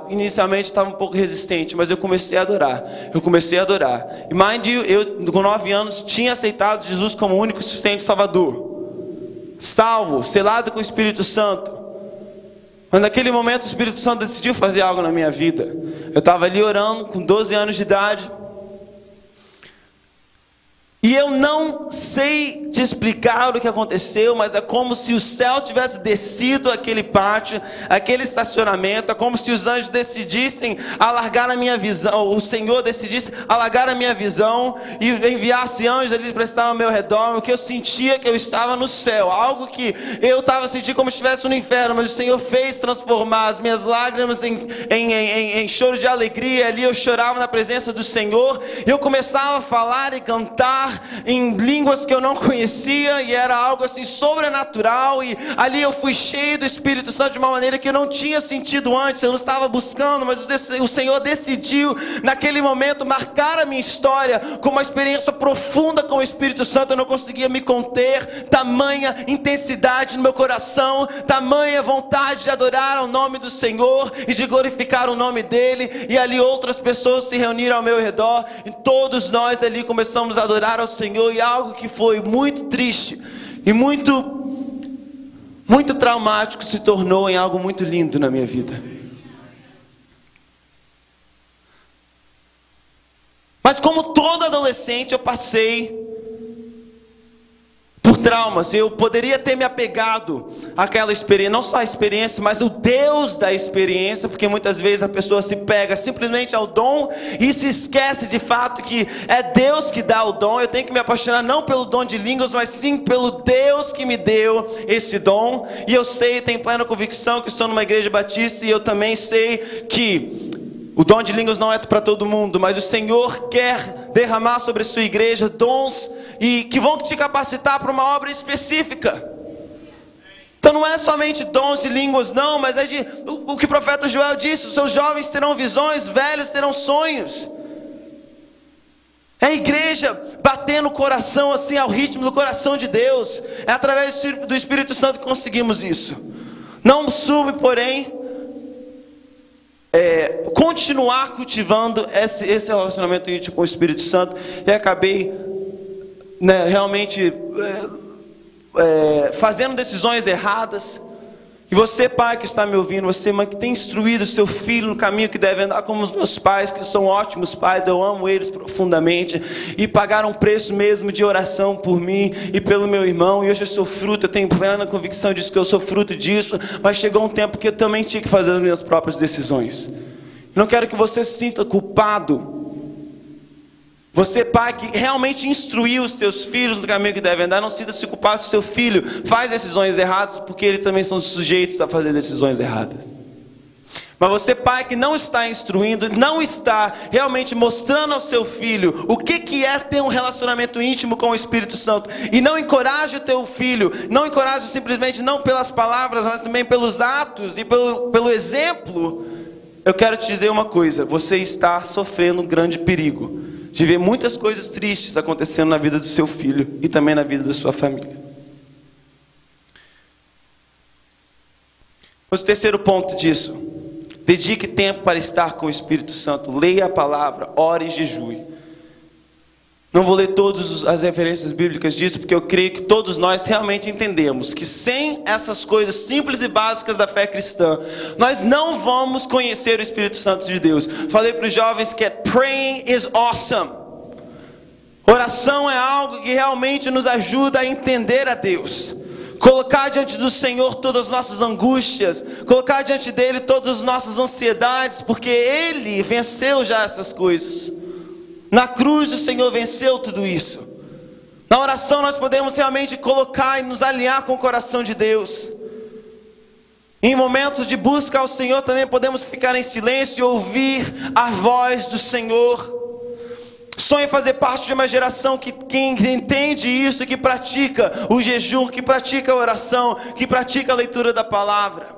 Inicialmente estava um pouco resistente, mas eu comecei a adorar. E mind you, eu com 9 anos tinha aceitado Jesus como o único e suficiente Salvador. Salvo, selado com o Espírito Santo. Mas naquele momento o Espírito Santo decidiu fazer algo na minha vida. Eu estava ali orando com 12 anos de idade. E eu não sei te explicar o que aconteceu, mas é como se o céu tivesse descido aquele pátio, aquele estacionamento. É como se os anjos decidissem alargar a minha visão, o Senhor decidisse alargar a minha visão e enviasse anjos ali para estar ao meu redor. O que eu sentia que eu estava no céu, algo que eu estava sentindo como se estivesse no inferno, mas o Senhor fez transformar as minhas lágrimas em choro de alegria. Ali eu chorava na presença do Senhor, e eu começava a falar e cantar em línguas que eu não conhecia, e era algo assim sobrenatural. E ali eu fui cheio do Espírito Santo de uma maneira que eu não tinha sentido antes. Eu não estava buscando, mas o Senhor decidiu naquele momento marcar a minha história com uma experiência profunda com o Espírito Santo. Eu não conseguia me conter, tamanha intensidade no meu coração, tamanha vontade de adorar ao nome do Senhor e de glorificar o nome dele. E ali outras pessoas se reuniram ao meu redor, e todos nós ali começamos a adorar ao Senhor. E algo que foi muito triste e muito traumático se tornou em algo muito lindo na minha vida. Mas como todo adolescente, eu passei por traumas. Eu poderia ter me apegado àquela experiência, não só a experiência, mas o Deus da experiência, porque muitas vezes a pessoa se pega simplesmente ao dom e se esquece de fato que é Deus que dá o dom. Eu tenho que me apaixonar não pelo dom de línguas, mas sim pelo Deus que me deu esse dom. E eu sei, tenho plena convicção que estou numa igreja batista, e eu também sei que o dom de línguas não é para todo mundo, mas o Senhor quer derramar sobre a sua igreja dons e que vão te capacitar para uma obra específica. Então não é somente dons de línguas, não, mas é o que o profeta Joel disse: os seus jovens terão visões, velhos terão sonhos. É a igreja batendo o coração assim ao ritmo do coração de Deus. É através do Espírito Santo que conseguimos isso. Não soube, porém, continuar cultivando esse relacionamento íntimo com o Espírito Santo. E acabei realmente fazendo decisões erradas. E você, pai que está me ouvindo, você, mãe, que tem instruído o seu filho no caminho que deve andar, como os meus pais, que são ótimos pais, eu amo eles profundamente, e pagaram um preço mesmo de oração por mim e pelo meu irmão. E hoje eu sou fruto, eu tenho plena convicção disso, que eu sou fruto disso. Mas chegou um tempo que eu também tinha que fazer as minhas próprias decisões. Não quero que você se sinta culpado. Você, pai, que realmente instruiu os seus filhos no caminho que devem andar, não sinta-se culpado se seu filho faz decisões erradas, porque eles também são sujeitos a fazer decisões erradas. Mas você, pai, que não está instruindo, não está realmente mostrando ao seu filho o que é ter um relacionamento íntimo com o Espírito Santo, e não encoraja o teu filho, não encoraja simplesmente não pelas palavras, mas também pelos atos e pelo exemplo, eu quero te dizer uma coisa: você está sofrendo um grande perigo de ver muitas coisas tristes acontecendo na vida do seu filho e também na vida da sua família. Mas o terceiro ponto disso: dedique tempo para estar com o Espírito Santo. Leia a palavra, ore e jejue. Não vou ler todas as referências bíblicas disso, porque eu creio que todos nós realmente entendemos que sem essas coisas simples e básicas da fé cristã, nós não vamos conhecer o Espírito Santo de Deus. Falei para os jovens que praying is awesome. Oração é algo que realmente nos ajuda a entender a Deus. Colocar diante do Senhor todas as nossas angústias, colocar diante dele todas as nossas ansiedades, porque Ele venceu já essas coisas. Na cruz o Senhor venceu tudo isso. Na oração nós podemos realmente colocar e nos alinhar com o coração de Deus. Em momentos de busca ao Senhor também podemos ficar em silêncio e ouvir a voz do Senhor. Sonho em fazer parte de uma geração que entende isso, que pratica o jejum, que pratica a oração, que pratica a leitura da palavra.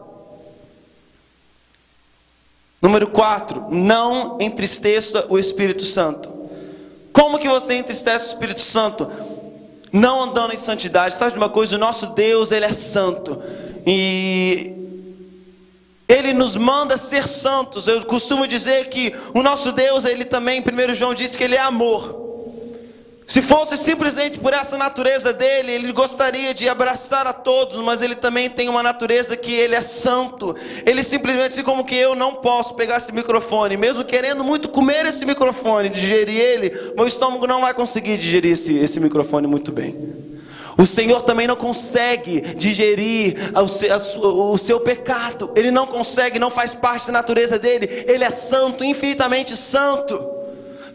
Número 4, não entristeça o Espírito Santo. Como que você entristece o Espírito Santo? Não andando em santidade. Sabe de uma coisa? O nosso Deus, Ele é santo. E Ele nos manda ser santos. Eu costumo dizer que o nosso Deus, Ele também, 1 João diz que Ele é amor. Se fosse simplesmente por essa natureza dele, ele gostaria de abraçar a todos, mas ele também tem uma natureza que ele é santo. Ele simplesmente, assim como que eu não posso pegar esse microfone, mesmo querendo muito comer esse microfone, digerir ele, meu estômago não vai conseguir digerir esse microfone muito bem. O Senhor também não consegue digerir o seu pecado. Ele não consegue, não faz parte da natureza dele. Ele é santo, infinitamente santo.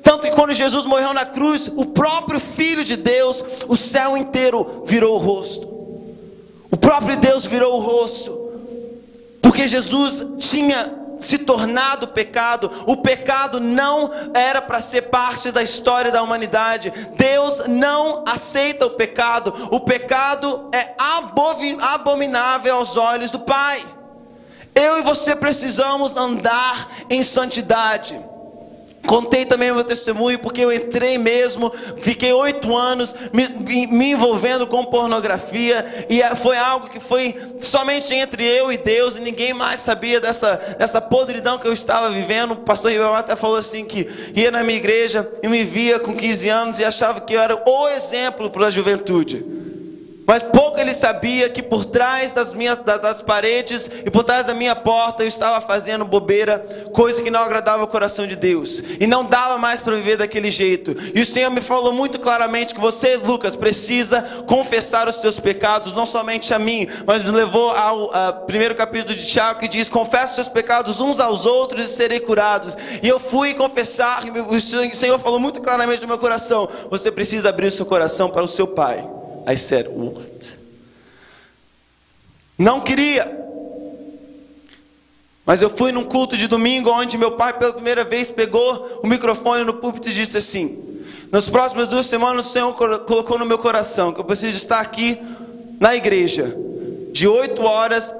Tanto que quando Jesus morreu na cruz, o próprio Filho de Deus, o céu inteiro virou o rosto. O próprio Deus virou o rosto. Porque Jesus tinha se tornado pecado. O pecado não era para ser parte da história da humanidade. Deus não aceita o pecado. O pecado é abominável aos olhos do Pai. Eu e você precisamos andar em santidade. Contei também o meu testemunho, porque eu entrei mesmo, fiquei 8 anos me envolvendo com pornografia, e foi algo que foi somente entre eu e Deus, e ninguém mais sabia dessa podridão que eu estava vivendo. O pastor Ribamar até falou assim, que ia na minha igreja e me via com 15 anos e achava que eu era o exemplo para a juventude. Mas pouco ele sabia que por trás das paredes e por trás da minha porta eu estava fazendo bobeira, coisa que não agradava o coração de Deus. E não dava mais para viver daquele jeito. E o Senhor me falou muito claramente que você, Lucas, precisa confessar os seus pecados, não somente a mim, mas me levou ao primeiro capítulo de Tiago, que diz: confessa os seus pecados uns aos outros e serei curados. E eu fui confessar, e o Senhor falou muito claramente no meu coração: você precisa abrir o seu coração para o seu Pai. I said, what? Não queria. Mas eu fui num culto de domingo, onde meu pai pela primeira vez pegou o microfone no púlpito e disse assim: nas próximas 2 semanas o Senhor colocou no meu coração que eu preciso estar aqui na igreja de 8 horas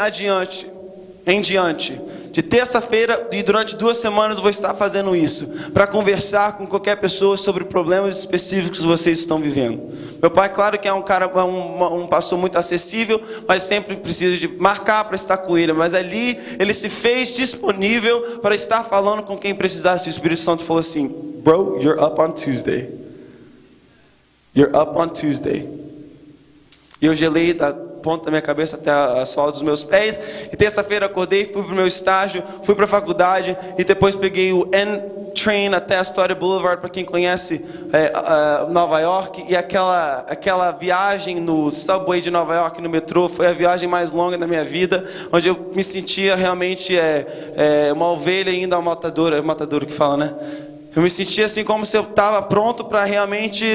em diante. De terça-feira e durante 2 semanas eu vou estar fazendo isso, para conversar com qualquer pessoa sobre problemas específicos que vocês estão vivendo. Meu pai, claro que é um pastor muito acessível, mas sempre precisa de marcar para estar com ele. Mas ali ele se fez disponível para estar falando com quem precisasse. O Espírito Santo falou assim: bro, you're up on Tuesday. You're up on Tuesday. E eu gelei da ponta da minha cabeça até a sola dos meus pés. E terça-feira acordei, fui para o meu estágio, fui para a faculdade. E depois peguei o N-Train até a Astoria Boulevard, para quem conhece Nova York. E aquela viagem no subway de Nova York, no metrô, foi a viagem mais longa da minha vida, onde eu me sentia realmente uma ovelha indo ao matador. É o matador que fala, né? Eu me sentia assim como se eu estava pronto para realmente,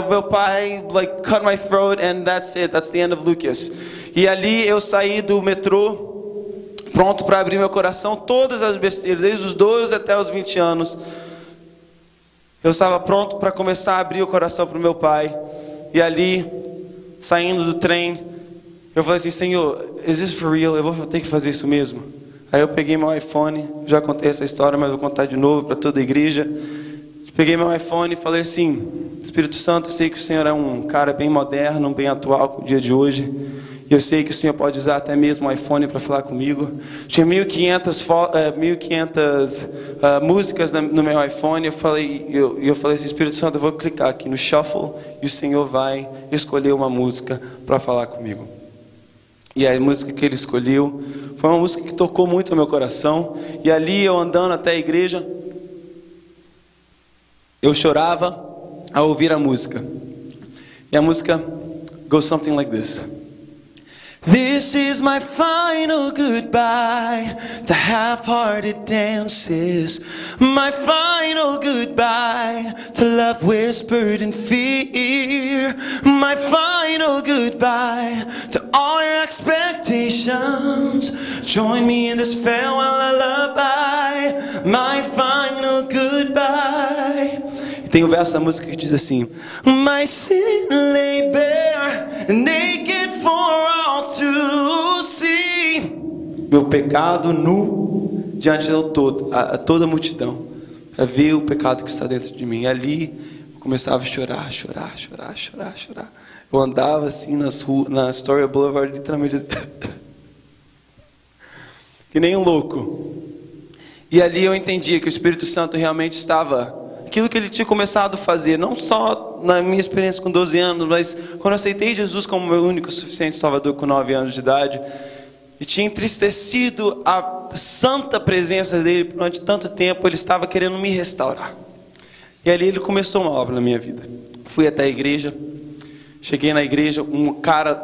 meu pai, cut my throat and that's it, that's the end of Lucas. E ali eu saí do metrô, pronto para abrir meu coração, todas as besteiras, desde os 12 até os 20 anos. Eu estava pronto para começar a abrir o coração para o meu pai. E ali, saindo do trem, eu falei assim: Senhor, is this for real? Eu vou ter que fazer isso mesmo? Aí eu peguei meu iPhone, já contei essa história, mas vou contar de novo para toda a igreja. Peguei meu iPhone e falei assim: Espírito Santo, eu sei que o Senhor é um cara bem moderno, bem atual com o dia de hoje. E eu sei que o Senhor pode usar até mesmo o iPhone para falar comigo. Tinha 1.500 músicas no meu iPhone. Eu falei assim: Espírito Santo, eu vou clicar aqui no shuffle e o Senhor vai escolher uma música para falar comigo. E a música que ele escolheu foi uma música que tocou muito no meu coração. E ali eu andando até a igreja, eu chorava ao ouvir a música. E a música goes something like this. This is my final goodbye to half-hearted dances. My final goodbye to love whispered in fear. My final goodbye to all your expectations. Join me in this farewell lullaby. My final goodbye. E tem o verso da música que diz assim: My sin laid bare, naked for all to see. Meu pecado nu diante de toda a multidão, para ver o pecado que está dentro de mim. E ali eu começava a chorar. Eu andava assim na Astoria Boulevard, literalmente que nem um louco. E ali eu entendia que o Espírito Santo realmente estava, aquilo que ele tinha começado a fazer, não só na minha experiência com 12 anos, mas quando eu aceitei Jesus como meu único e suficiente Salvador com 9 anos de idade, e tinha entristecido a santa presença dele durante tanto tempo, ele estava querendo me restaurar. E ali ele começou uma obra na minha vida. Fui até a igreja, cheguei na igreja, um cara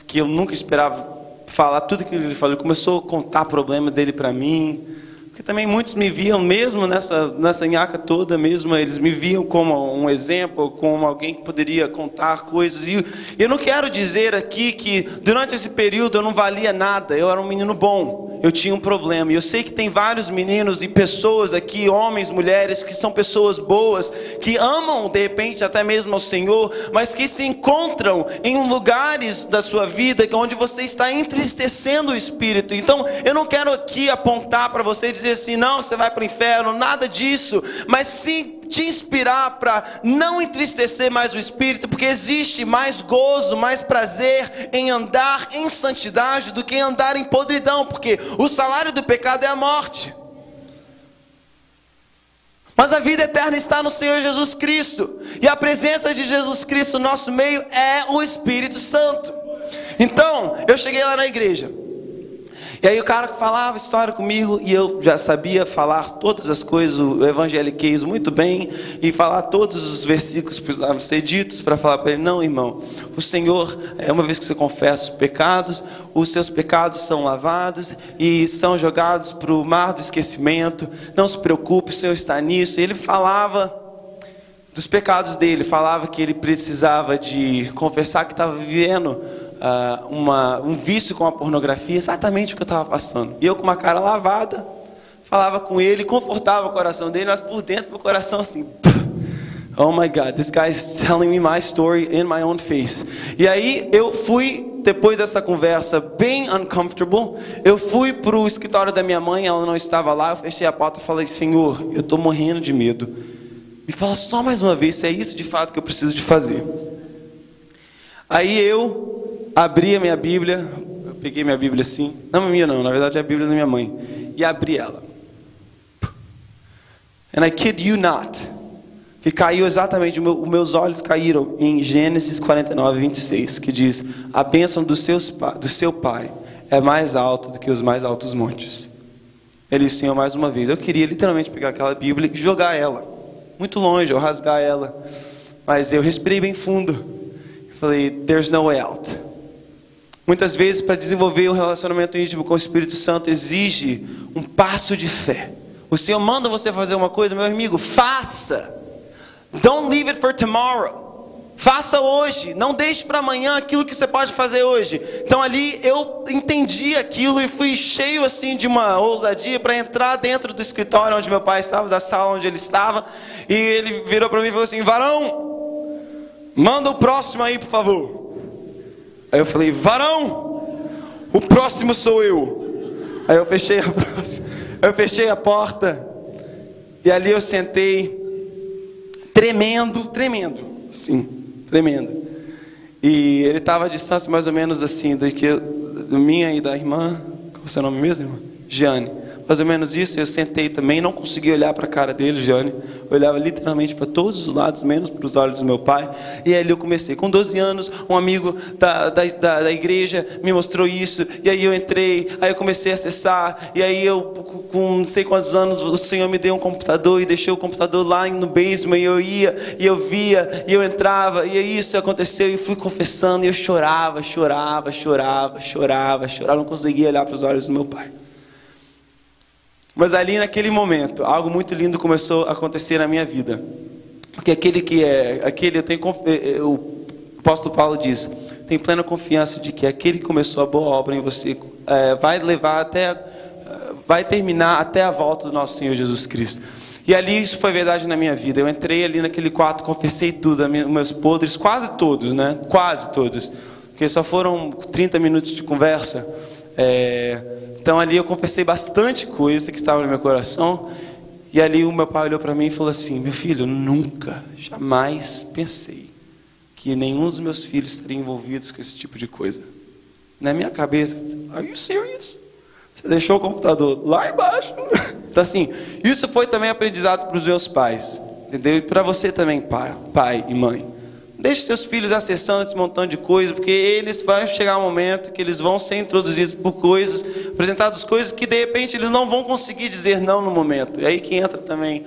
que eu nunca esperava falar tudo que ele falou, ele começou a contar problemas dele para mim, porque também muitos me viam mesmo nessa nhaca toda mesmo, eles me viam como um exemplo, como alguém que poderia contar coisas, e eu não quero dizer aqui que durante esse período eu não valia nada, eu era um menino bom, eu tinha um problema, e eu sei que tem vários meninos e pessoas aqui, homens, mulheres, que são pessoas boas, que amam de repente até mesmo ao Senhor, mas que se encontram em lugares da sua vida onde você está entristecendo o Espírito. Então eu não quero aqui apontar para você e dizer assim, não, você vai para o inferno, nada disso, mas sim te inspirar para não entristecer mais o Espírito, porque existe mais gozo, mais prazer em andar em santidade do que em andar em podridão, porque o salário do pecado é a morte, mas a vida eterna está no Senhor Jesus Cristo, e a presença de Jesus Cristo no nosso meio é o Espírito Santo. Então eu cheguei lá na igreja, e aí o cara falava história comigo, e eu já sabia falar todas as coisas, o evangeliquez muito bem, e falar todos os versículos que precisavam ser ditos, para falar para ele, não irmão, o Senhor, uma vez que você confessa os pecados, os seus pecados são lavados, e são jogados para o mar do esquecimento, não se preocupe, o Senhor está nisso. E ele falava dos pecados dele, falava que ele precisava de confessar que estava vivendo um vício com a pornografia, exatamente o que eu estava passando. E eu com uma cara lavada, falava com ele, confortava o coração dele, mas por dentro do meu coração assim, oh my God, this guy is telling me my story in my own face. E aí eu fui, depois dessa conversa bem uncomfortable, eu fui para o escritório da minha mãe, ela não estava lá, eu fechei a porta e falei, Senhor, eu estou morrendo de medo, me fala só mais uma vez se é isso de fato que eu preciso de fazer. Aí eu abri a minha Bíblia, eu peguei minha Bíblia assim, não a minha não, na verdade é a Bíblia da minha mãe, e abri ela. And I kid you not, que caiu exatamente, os meus olhos caíram em Gênesis 49, 26, que diz, a bênção do seu pai é mais alta do que os mais altos montes. Ele disse, Senhor, mais uma vez, eu queria literalmente pegar aquela Bíblia e jogar ela, muito longe, ou rasgar ela, mas eu respirei bem fundo, falei, there's no way out. Muitas vezes, para desenvolver um relacionamento íntimo com o Espírito Santo, exige um passo de fé. O Senhor manda você fazer uma coisa, meu amigo, faça. Don't leave it for tomorrow. Faça hoje, não deixe para amanhã aquilo que você pode fazer hoje. Então ali eu entendi aquilo e fui cheio assim de uma ousadia para entrar dentro do escritório onde meu pai estava, da sala onde ele estava. E ele virou para mim e falou assim, varão, manda o próximo aí por favor. Aí eu falei, varão, o próximo sou eu. Aí eu fechei a porta, e ali eu sentei, tremendo, sim, tremendo. E ele estava a distância mais ou menos assim, da minha e da irmã, qual é o seu nome mesmo, irmã? Giane. Mais ou menos isso, eu sentei também, não consegui olhar para a cara dele, Giane. Eu olhava literalmente para todos os lados, menos para os olhos do meu pai. E aí eu comecei, com 12 anos, um amigo da igreja me mostrou isso. E aí eu entrei, aí eu comecei a acessar. E aí eu, com não sei quantos anos, o Senhor me deu um computador e deixou o computador lá no basement. E eu ia, e eu via, e eu entrava. E aí isso aconteceu e fui confessando. E eu chorava, não conseguia olhar para os olhos do meu pai. Mas ali naquele momento, algo muito lindo começou a acontecer na minha vida. Porque o apóstolo Paulo diz, tem plena confiança de que aquele que começou a boa obra em você vai terminar até a volta do nosso Senhor Jesus Cristo. E ali isso foi verdade na minha vida. Eu entrei ali naquele quarto, confessei tudo, meus podres, quase todos, né? Quase todos. Porque só foram 30 minutos de conversa. Então ali eu confessei bastante coisa que estava no meu coração. E ali o meu pai olhou para mim e falou assim, meu filho, eu nunca, jamais pensei que nenhum dos meus filhos estariam envolvidos com esse tipo de coisa. Na minha cabeça, are you serious? Você deixou o computador lá embaixo? Então assim, isso foi também aprendizado para os meus pais. entendeu? E para você também, pai e mãe. Deixe seus filhos acessando esse montão de coisas, porque eles vão chegar um momento que eles vão ser introduzidos por coisas, apresentados coisas que de repente eles não vão conseguir dizer não no momento. É aí que entra também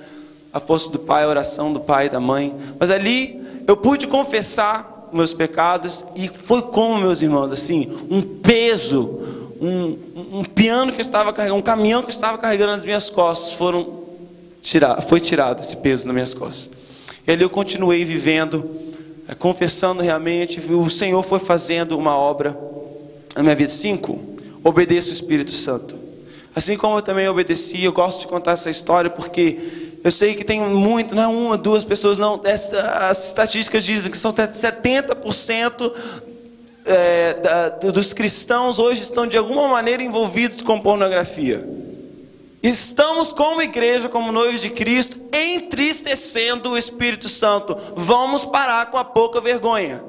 a força do pai, a oração do pai e da mãe. Mas ali eu pude confessar meus pecados e foi como, meus irmãos, assim, um peso, um piano que eu estava carregando, um caminhão que eu estava carregando nas minhas costas, foi tirado esse peso nas minhas costas. E ali eu continuei vivendo, confessando realmente. O Senhor foi fazendo uma obra na minha vida. 5, obedeça o Espírito Santo. Assim como eu também obedeci, eu gosto de contar essa história porque eu sei que tem muito, não é uma, duas pessoas, não. As estatísticas dizem que são 70% dos cristãos hoje estão de alguma maneira envolvidos com pornografia. Estamos como igreja, como noivos de Cristo, entristecendo o Espírito Santo. Vamos parar com a pouca vergonha.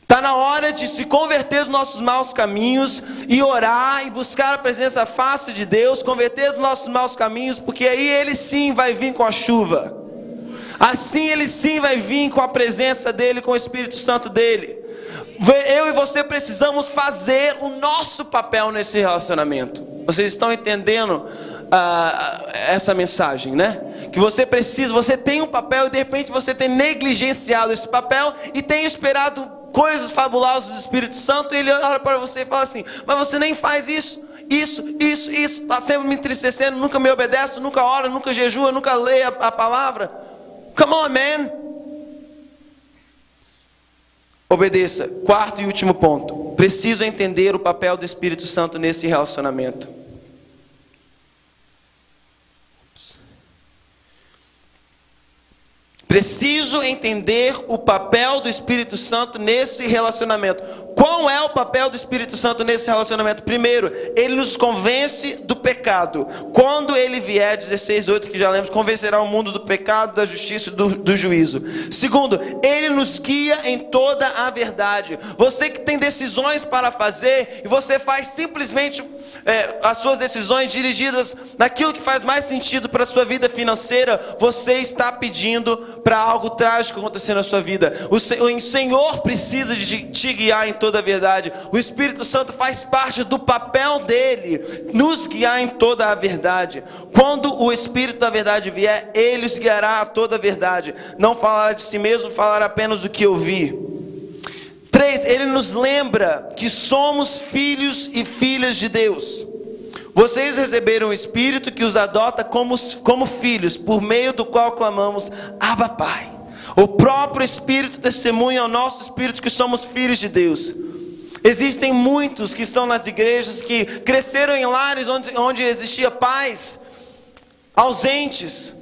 Está na hora de se converter dos nossos maus caminhos e orar e buscar a presença fácil de Deus, converter dos nossos maus caminhos, porque aí Ele sim vai vir com a chuva. Assim Ele sim vai vir com a presença dEle, com o Espírito Santo dEle. Eu e você precisamos fazer o nosso papel nesse relacionamento. Vocês estão entendendo essa mensagem, né? Que você precisa, você tem um papel e de repente você tem negligenciado esse papel e tem esperado coisas fabulosas do Espírito Santo, e Ele olha para você e fala assim: mas você nem faz isso, está sempre me entristecendo, nunca me obedece, nunca ora, nunca jejua, nunca lê a palavra. Come on, man. Obedeça. 4º e último ponto. Preciso entender o papel do Espírito Santo nesse relacionamento. Preciso entender o papel do Espírito Santo nesse relacionamento. Qual é o papel do Espírito Santo nesse relacionamento? Primeiro, Ele nos convence do pecado. Quando Ele vier, 16:8, que já lemos, convencerá o mundo do pecado, da justiça e do juízo. Segundo, Ele nos guia em toda a verdade. Você que tem decisões para fazer, e você faz simplesmente as suas decisões dirigidas naquilo que faz mais sentido para a sua vida financeira, você está pedindo para algo trágico acontecer na sua vida. O Senhor precisa de te guiar em toda a verdade. O Espírito Santo faz parte do papel dele, nos guiar em toda a verdade. Quando o Espírito da verdade vier, Ele os guiará a toda a verdade. Não falará de si mesmo, falará apenas do que ouvi. 3, Ele nos lembra que somos filhos e filhas de Deus. Vocês receberam o Espírito que os adota como filhos, por meio do qual clamamos: Abba, Pai. O próprio Espírito testemunha ao nosso Espírito que somos filhos de Deus. Existem muitos que estão nas igrejas, que cresceram em lares onde existia pais ausentes.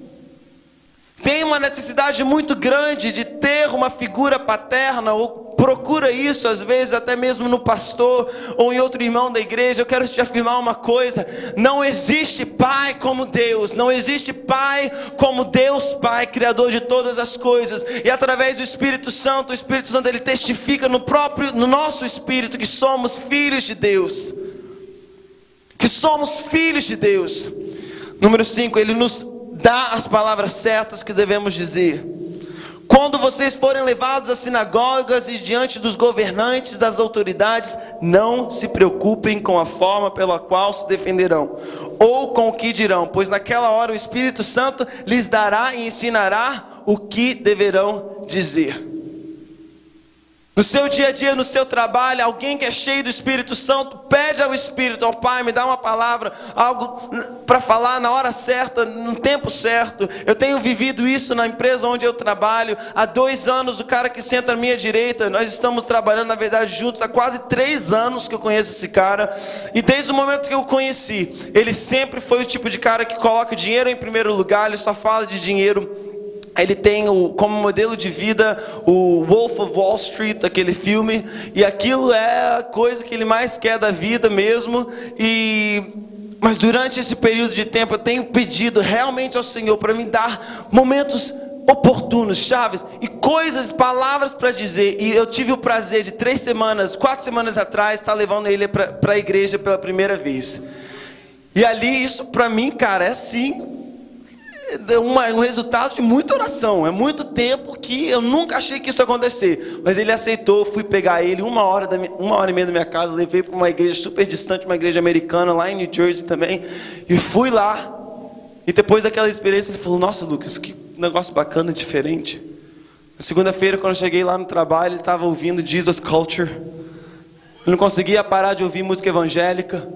Tem uma necessidade muito grande de ter uma figura paterna, ou procura isso às vezes até mesmo no pastor ou em outro irmão da igreja. Eu quero te afirmar uma coisa: não existe pai como Deus, não existe pai como Deus Pai, Criador de todas as coisas. E através do Espírito Santo, o Espírito Santo ele testifica no nosso espírito que somos filhos de Deus, que somos filhos de Deus. Número 5, Ele nos dá as palavras certas que devemos dizer. Quando vocês forem levados às sinagogas e diante dos governantes, das autoridades, não se preocupem com a forma pela qual se defenderão, ou com o que dirão, pois naquela hora o Espírito Santo lhes dará e ensinará o que deverão dizer. No seu dia a dia, no seu trabalho, alguém que é cheio do Espírito Santo, pede ao Espírito: ó Pai, me dá uma palavra, algo para falar na hora certa, no tempo certo. Eu tenho vivido isso na empresa onde eu trabalho. Há 2 anos, o cara que senta à minha direita, nós estamos trabalhando, na verdade, juntos há quase 3 anos que eu conheço esse cara. E desde o momento que eu conheci, ele sempre foi o tipo de cara que coloca dinheiro em primeiro lugar, ele só fala de dinheiro. Ele tem como modelo de vida o Wolf of Wall Street, aquele filme, e aquilo é a coisa que ele mais quer da vida mesmo. Mas durante esse período de tempo eu tenho pedido realmente ao Senhor para me dar momentos oportunos, chaves, e coisas, palavras para dizer. E eu tive o prazer de 4 semanas atrás, estar levando ele para a igreja pela primeira vez. E ali, isso para mim, cara, é assim... um resultado de muita oração. É muito tempo que eu nunca achei que isso ia acontecer. Mas ele aceitou, fui pegar ele 1h30 da minha casa, levei para uma igreja super distante, uma igreja americana, lá em New Jersey também. E fui lá. E depois daquela experiência, ele falou, nossa, Lucas, que negócio bacana, diferente. Na segunda-feira, quando eu cheguei lá no trabalho, ele estava ouvindo Jesus Culture. Ele não conseguia parar de ouvir música evangélica.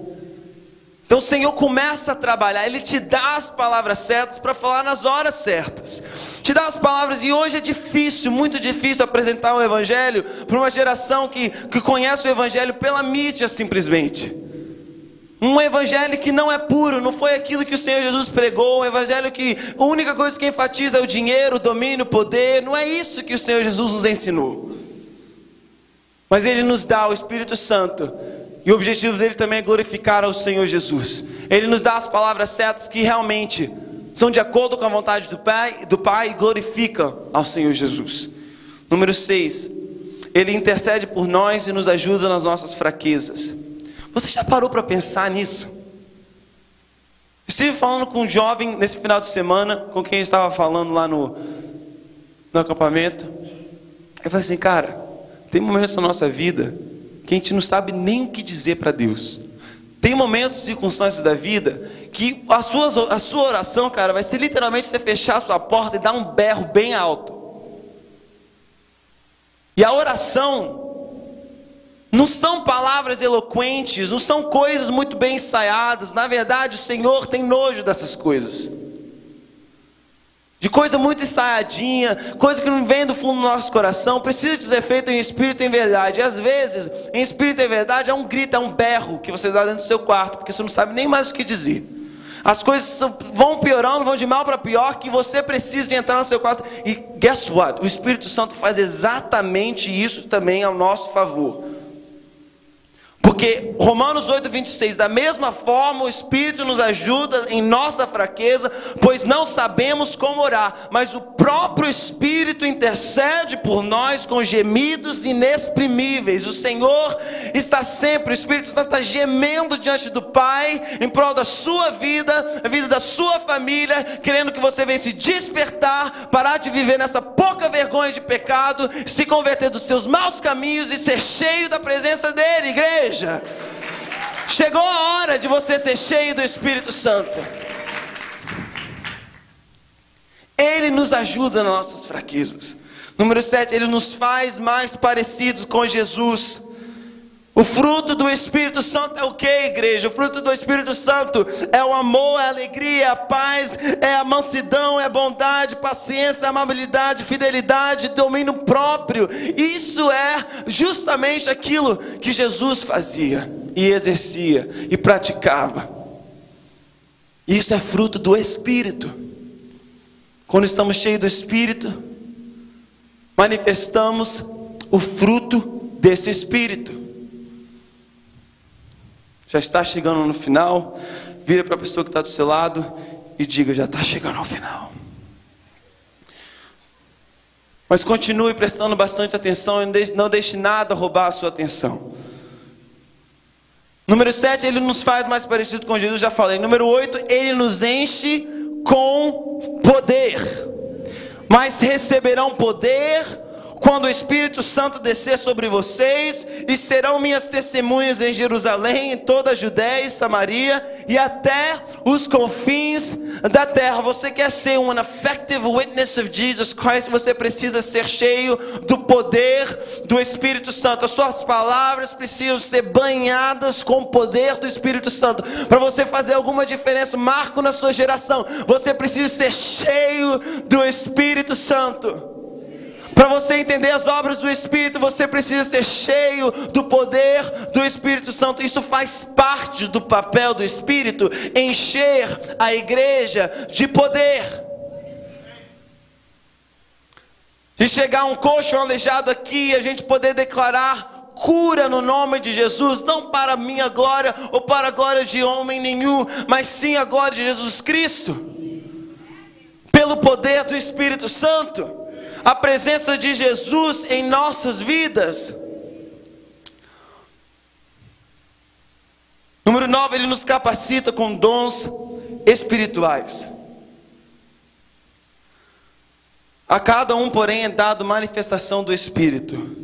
Então o Senhor começa a trabalhar, Ele te dá as palavras certas para falar nas horas certas. Te dá as palavras, e hoje é difícil, muito difícil apresentar o Evangelho para uma geração que conhece o Evangelho pela mídia simplesmente. Um Evangelho que não é puro, não foi aquilo que o Senhor Jesus pregou, um Evangelho que a única coisa que enfatiza é o dinheiro, o domínio, o poder. Não é isso que o Senhor Jesus nos ensinou. Mas Ele nos dá o Espírito Santo. E o objetivo dele também é glorificar ao Senhor Jesus. Ele nos dá as palavras certas que realmente são de acordo com a vontade do Pai e glorificam ao Senhor Jesus. Número 6. Ele intercede por nós e nos ajuda nas nossas fraquezas. Você já parou para pensar nisso? Estive falando com um jovem nesse final de semana, com quem eu estava falando lá no acampamento. Eu falei assim, cara, tem momentos na nossa vida que a gente não sabe nem o que dizer para Deus. Tem momentos e circunstâncias da vida que a sua oração, cara, vai ser literalmente você fechar a sua porta e dar um berro bem alto. E a oração não são palavras eloquentes, não são coisas muito bem ensaiadas. Na verdade, o Senhor tem nojo dessas coisas. De coisa muito ensaiadinha, coisa que não vem do fundo do nosso coração, precisa de ser feito em espírito e em verdade. E às vezes, em espírito e em verdade, é um grito, é um berro que você dá dentro do seu quarto, porque você não sabe nem mais o que dizer. As coisas vão piorando, vão de mal para pior, que você precisa de entrar no seu quarto. E guess what? O Espírito Santo faz exatamente isso também ao nosso favor. Porque Romanos 8:26, da mesma forma o Espírito nos ajuda em nossa fraqueza, pois não sabemos como orar, mas o próprio Espírito intercede por nós com gemidos inexprimíveis. O Senhor está sempre, o Espírito Santo está gemendo diante do Pai, em prol da sua vida, a vida da sua família, querendo que você venha se despertar, parar de viver nessa pouca vergonha de pecado, se converter dos seus maus caminhos e ser cheio da presença dEle, igreja. Chegou a hora de você ser cheio do Espírito Santo. Ele nos ajuda nas nossas fraquezas. Número 7, Ele nos faz mais parecidos com Jesus. O fruto do Espírito Santo é o que, igreja? O fruto do Espírito Santo é o amor, é a alegria, é a paz, é a mansidão, é a bondade, paciência, amabilidade, fidelidade, domínio próprio. Isso é justamente aquilo que Jesus fazia e exercia e praticava. Isso é fruto do Espírito. Quando estamos cheios do Espírito, manifestamos o fruto desse Espírito. Já está chegando no final, vira para a pessoa que está do seu lado e diga, já está chegando ao final. Mas continue prestando bastante atenção e não deixe nada roubar a sua atenção. Número 7, Ele nos faz mais parecido com Jesus, já falei. Número 8, Ele nos enche com poder. Mas receberão poder quando o Espírito Santo descer sobre vocês, e serão minhas testemunhas em Jerusalém, em toda a Judéia e Samaria, e até os confins da terra. Você quer ser um effective witness of Jesus Christ, você precisa ser cheio do poder do Espírito Santo. As suas palavras precisam ser banhadas com o poder do Espírito Santo. Para você fazer alguma diferença, marco na sua geração, você precisa ser cheio do Espírito Santo. Para você entender as obras do Espírito, você precisa ser cheio do poder do Espírito Santo. Isso faz parte do papel do Espírito, encher a igreja de poder. De chegar um coxo, um aleijado aqui, e a gente poder declarar cura no nome de Jesus, não para a minha glória ou para a glória de homem nenhum, mas sim a glória de Jesus Cristo. Pelo poder do Espírito Santo. A presença de Jesus em nossas vidas. Número 9, Ele nos capacita com dons espirituais. A cada um, porém, é dado manifestação do Espírito,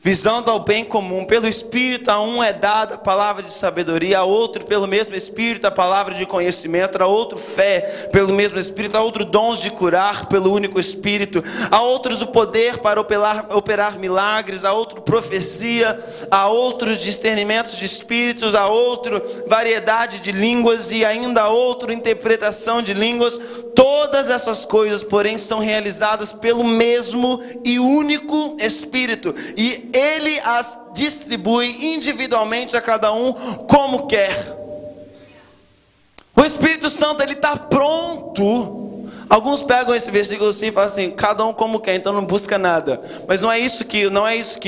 visando ao bem comum. Pelo Espírito a um é dada a palavra de sabedoria, a outro pelo mesmo Espírito a palavra de conhecimento, a outro fé pelo mesmo Espírito, a outro dons de curar pelo único Espírito, a outros o poder para operar milagres, a outro profecia, a outros discernimentos de espíritos, a outro variedade de línguas e ainda a outro interpretação de línguas. Todas essas coisas, porém, são realizadas pelo mesmo e único Espírito, e Ele as distribui individualmente a cada um como quer. O Espírito Santo, Ele está pronto. Alguns pegam esse versículo assim e falam assim, cada um como quer, então não busca nada. Mas não é isso que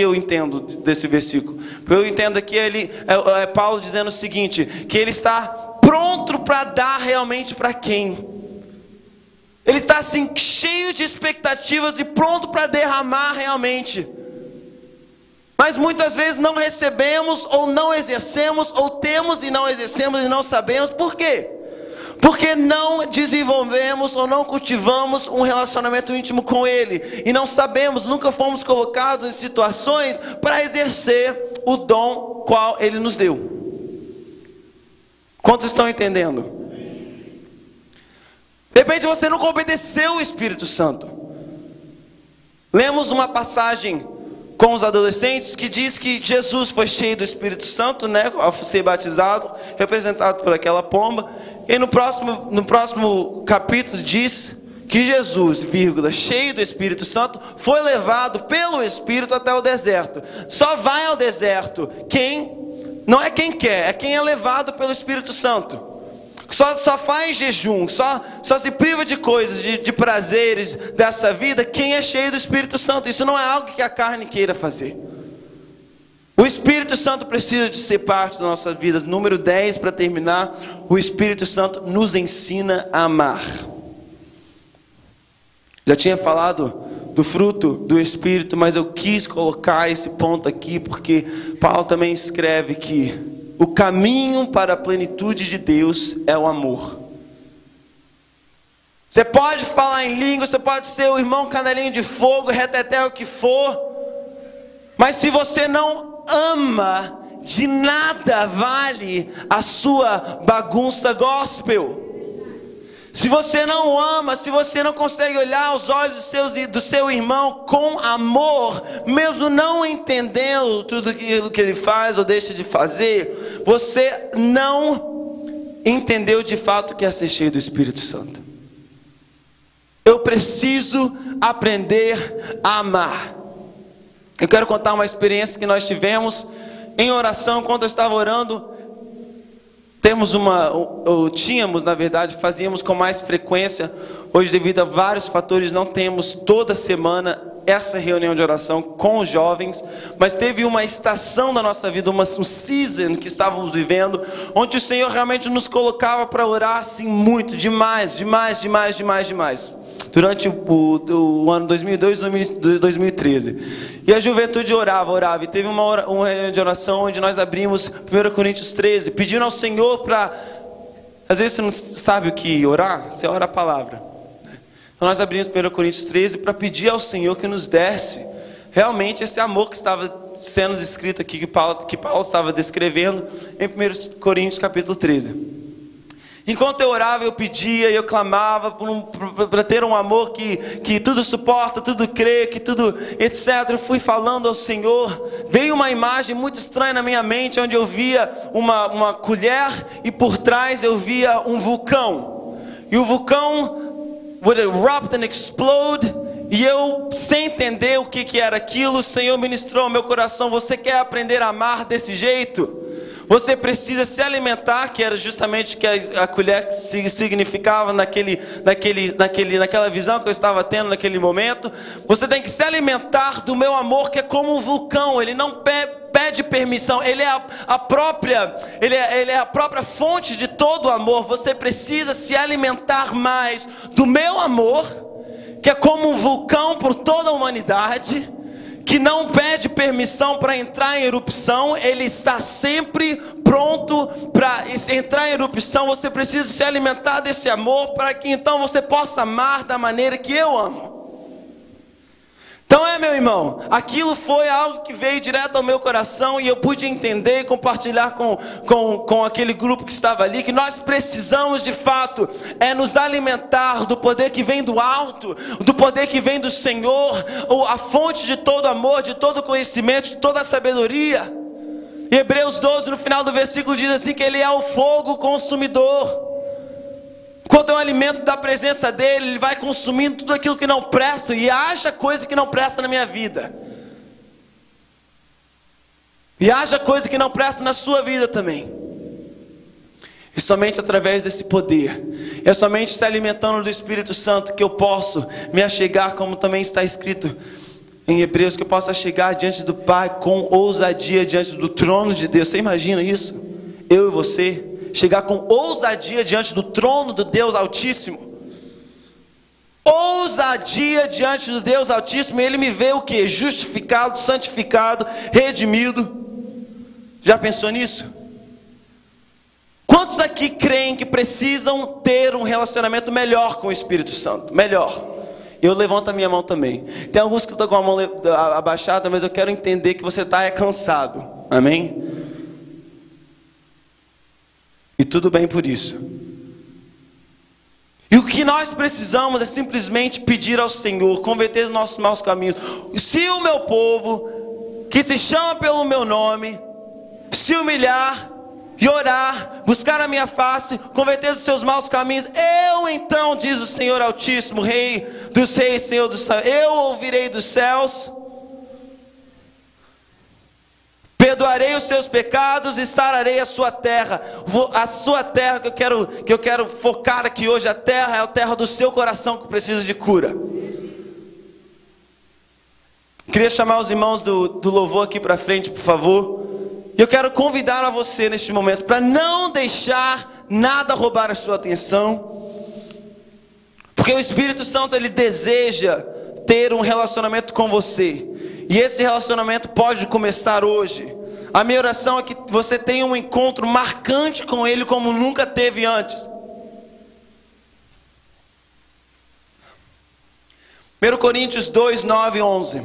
eu entendo desse versículo. O que eu entendo aqui é Paulo dizendo o seguinte, que ele está pronto para dar realmente para quem? Ele está assim, cheio de expectativas e pronto para derramar realmente. Mas muitas vezes não recebemos, ou não exercemos, ou temos e não exercemos e não sabemos. Por quê? Porque não desenvolvemos ou não cultivamos um relacionamento íntimo com Ele. E não sabemos, nunca fomos colocados em situações para exercer o dom qual Ele nos deu. Quantos estão entendendo? De repente você nunca obedeceu o Espírito Santo. Lemos uma passagem com os adolescentes que diz que Jesus foi cheio do Espírito Santo, né, ao ser batizado, representado por aquela pomba. E no próximo capítulo diz que Jesus, cheio do Espírito Santo, foi levado pelo Espírito até o deserto. Só vai ao deserto não é quem quer, é quem é levado pelo Espírito Santo. Só faz jejum, só se priva de coisas, de prazeres dessa vida, quem é cheio do Espírito Santo. Isso não é algo que a carne queira fazer. O Espírito Santo precisa de ser parte da nossa vida. Número 10, para terminar, o Espírito Santo nos ensina a amar. Já tinha falado do fruto do Espírito, mas eu quis colocar esse ponto aqui, porque Paulo também escreve que o caminho para a plenitude de Deus é o amor. Você pode falar em língua, você pode ser o irmão canelinho de fogo, reteté o que for, mas se você não ama, de nada vale a sua bagunça gospel. Se você não ama, se você não consegue olhar aos olhos do seu irmão com amor, mesmo não entendendo tudo aquilo que ele faz ou deixa de fazer, você não entendeu de fato o que é ser cheio do Espírito Santo. Eu preciso aprender a amar. Eu quero contar uma experiência que nós tivemos em oração. Quando eu estava orando, tínhamos, na verdade, fazíamos com mais frequência. Hoje, devido a vários fatores, não temos toda semana essa reunião de oração com os jovens, mas teve uma estação da nossa vida, um season que estávamos vivendo, onde o Senhor realmente nos colocava para orar assim muito, demais, durante o ano 2002, 2013. E a juventude orava, e teve uma reunião de oração onde nós abrimos 1 Coríntios 13, pedindo ao Senhor para... Às vezes você não sabe o que orar, você ora a palavra. Então nós abrimos 1 Coríntios 13 para pedir ao Senhor que nos desse realmente esse amor que estava sendo descrito aqui, que Paulo estava descrevendo em 1 Coríntios capítulo 13. Enquanto eu orava, eu pedia, eu clamava para ter um amor que tudo suporta, tudo crê, que tudo etc. Eu fui falando ao Senhor. Veio uma imagem muito estranha na minha mente, onde eu via uma colher e por trás eu via um vulcão. E o vulcão would erupt and explode. E eu, sem entender o que era aquilo, o Senhor ministrou ao meu coração: você quer aprender a amar desse jeito? Você precisa se alimentar, que era justamente o que a colher significava naquela visão que eu estava tendo naquele momento. Você tem que se alimentar do meu amor, que é como um vulcão. Ele não pede permissão, ele é a própria fonte de todo o amor. Você precisa se alimentar mais do meu amor, que é como um vulcão por toda a humanidade, que não pede permissão para entrar em erupção. Ele está sempre pronto para entrar em erupção. Você precisa se alimentar desse amor, para que então você possa amar da maneira que eu amo. Então meu irmão, aquilo foi algo que veio direto ao meu coração e eu pude entender e compartilhar com aquele grupo que estava ali, que nós precisamos de fato nos alimentar do poder que vem do alto, do poder que vem do Senhor, a fonte de todo amor, de todo conhecimento, de toda a sabedoria. E Hebreus 12 no final do versículo diz assim, que Ele é o fogo consumidor. Quando é um alimento da presença dEle, Ele vai consumindo tudo aquilo que não presta, e haja coisa que não presta na minha vida, e haja coisa que não presta na sua vida também. E somente através desse poder, é somente se alimentando do Espírito Santo que eu posso me achegar, como também está escrito em Hebreus, que eu possa chegar diante do Pai com ousadia diante do trono de Deus. Você imagina isso? Eu e você chegar com ousadia diante do trono do Deus Altíssimo. Ousadia diante do Deus Altíssimo, e Ele me vê o quê? Justificado, santificado, redimido. Já pensou nisso? Quantos aqui creem que precisam ter um relacionamento melhor com o Espírito Santo? Melhor. Eu levanto a minha mão também. Tem alguns que estão com a mão abaixada, mas eu quero entender que você está cansado. Amém? E tudo bem por isso. E o que nós precisamos é simplesmente pedir ao Senhor, converter os nossos maus caminhos. Se o meu povo, que se chama pelo meu nome, se humilhar e orar, buscar a minha face, converter dos seus maus caminhos, eu então, diz o Senhor Altíssimo, Rei dos reis, Senhor dos céus, eu ouvirei dos céus, perdoarei os seus pecados e sararei a sua terra. A sua terra que eu quero focar aqui hoje, a terra é a terra do seu coração que precisa de cura. Queria chamar os irmãos do louvor aqui para frente, por favor. E eu quero convidar a você neste momento para não deixar nada roubar a sua atenção, porque o Espírito Santo, Ele deseja ter um relacionamento com você, e esse relacionamento pode começar hoje. A minha oração é que você tenha um encontro marcante com Ele como nunca teve antes. 1 Coríntios 2, 9 e 11.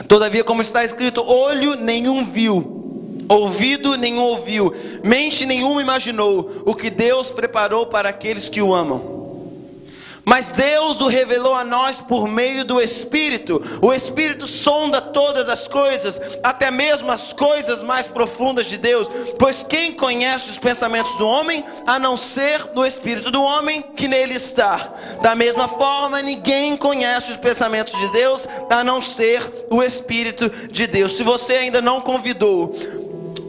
Todavia, como está escrito, olho nenhum viu, ouvido nenhum ouviu, mente nenhuma imaginou o que Deus preparou para aqueles que o amam. Mas Deus o revelou a nós por meio do Espírito. O Espírito sonda todas as coisas, até mesmo as coisas mais profundas de Deus. Pois quem conhece os pensamentos do homem, a não ser do Espírito do homem que nele está? Da mesma forma, ninguém conhece os pensamentos de Deus, a não ser o Espírito de Deus. Se você ainda não convidou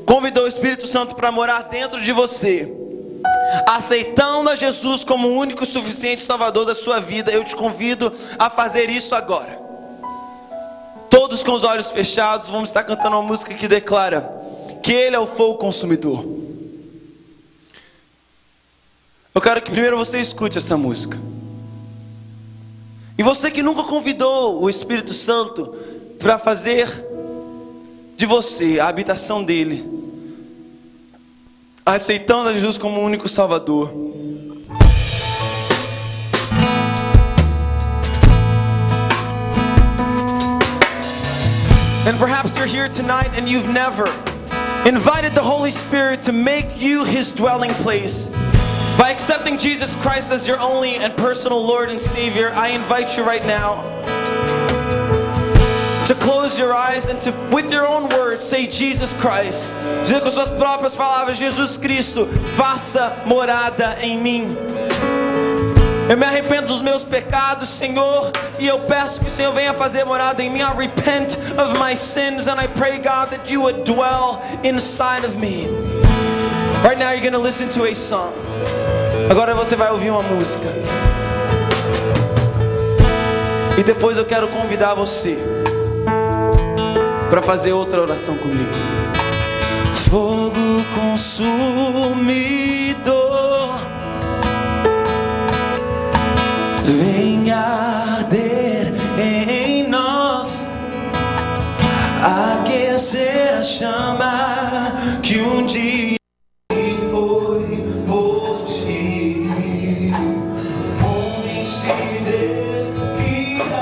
o Espírito Santo para morar dentro de você, aceitando a Jesus como o único e suficiente Salvador da sua vida, eu te convido a fazer isso agora. Todos com os olhos fechados, vamos estar cantando uma música que declara que Ele é o fogo consumidor. Eu quero que primeiro você escute essa música. E você que nunca convidou o Espírito Santo para fazer de você a habitação dEle, aceitando a Jesus como o único Salvador. And perhaps you're here tonight and you've never invited the Holy Spirit to make you His dwelling place. By accepting Jesus Christ as your only and personal Lord and Savior, I invite you right now to close your eyes and to, with your own words, say Jesus Christ. Diga com suas próprias palavras: Jesus Cristo, faça morada em mim. Eu me arrependo dos meus pecados, Senhor, e eu peço que o Senhor venha fazer morada em mim. I repent of my sins and I pray, God, that you would dwell inside of me. Right now you're going to listen to a song. Agora você vai ouvir uma música. E depois eu quero convidar você para fazer outra oração comigo. Fogo consumidor, venha arder em nós, aquecer a chama que um dia foi por ti, onde se desfilarão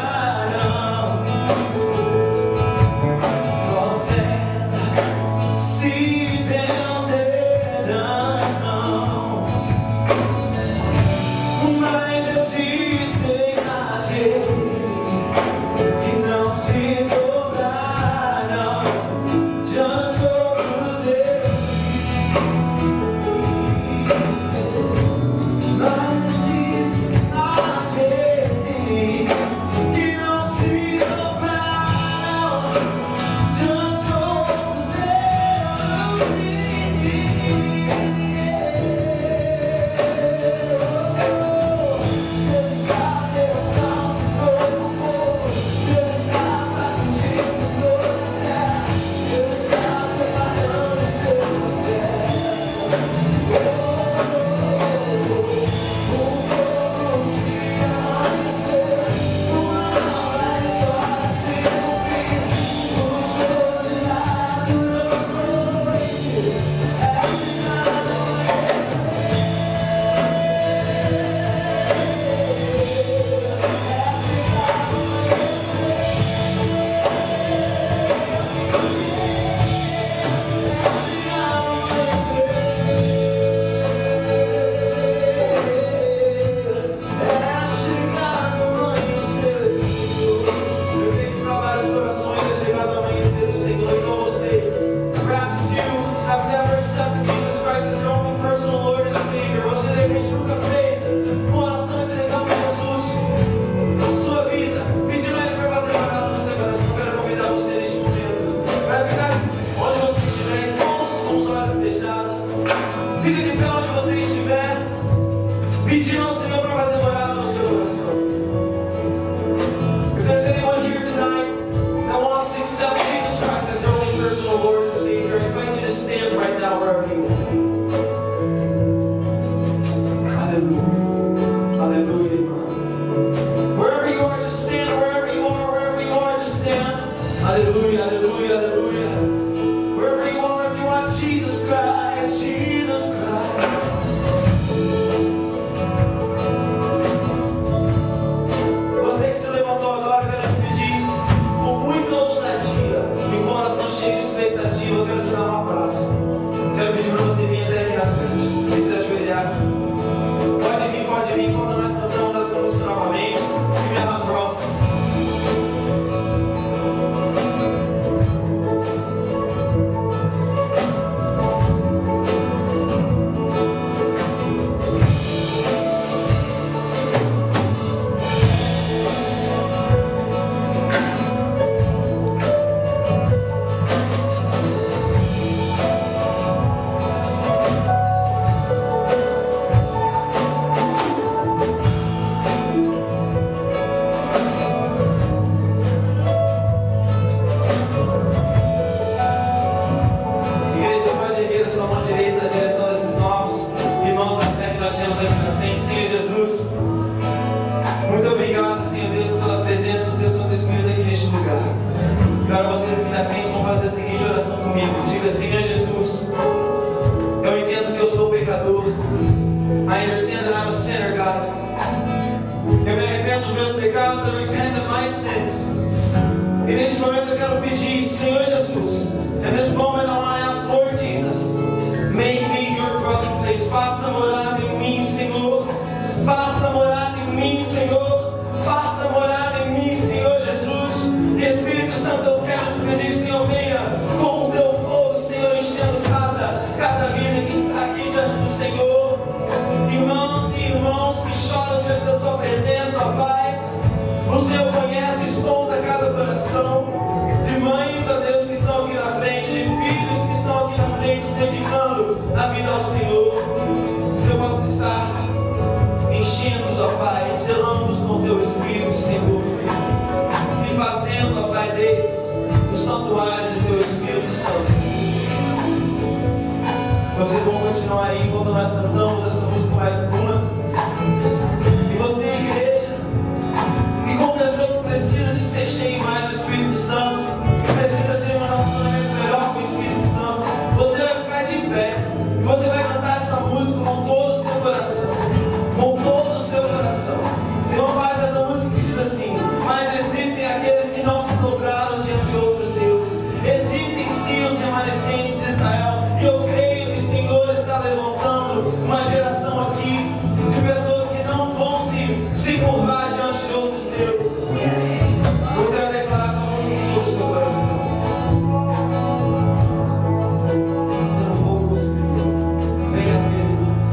Jesus. Muito obrigado, Senhor Deus, pela presença do Teu Santo Espírito aqui neste lugar. Agora vocês aqui na frente vão fazer a seguinte oração comigo. Diga: Senhor Jesus, eu entendo que eu sou pecador. I understand that I'm a sinner, God. Eu me arrependo dos meus pecados. I repent of my sins. E neste momento eu quero pedir, Senhor Jesus, in this moment I want to ask, Lord Jesus, make me your dwelling place. Faça morada em mim, Senhor. Faça morada em mim, Senhor. Faça morada em mim, Senhor Jesus. E Espírito Santo, eu quero te pedir, Senhor, venha com o teu fogo, Senhor, enchendo cada vida que está aqui diante do Senhor. Irmãos e irmãos que choram diante da tua presença, ó Pai. O Senhor conhece e sonda cada coração. De mães, ó Deus, que estão aqui na frente, de filhos que estão aqui na frente, dedicando a vida ao Senhor. Que o Senhor possa estar enchendo-os, ó Pai, selando-os com o teu Espírito, Senhor. E fazendo, ó Pai, deles o santuário do teu Espírito Santo. Vocês vão continuar aí enquanto nós cantamos essa música mais uma. E você, igreja, e como pessoa que precisa de ser cheio mais do Espírito Santo, que precisa ter um relacionamento melhor com o Espírito Santo, você vai ficar de pé e você vai cantar essa música com todo o seu coração. Com todo o seu coração. Tem uma parte dessa música que diz assim: mas existem aqueles que não se dobraram diante de outros deuses. Existem sim os remanescentes de Israel. E eu creio que o Senhor está levantando uma geração aqui de pessoas que não vão se curvar diante de outros deuses. Você vai declarar essa música com todo o seu coração. Você não for cuspir. Venha ver nós.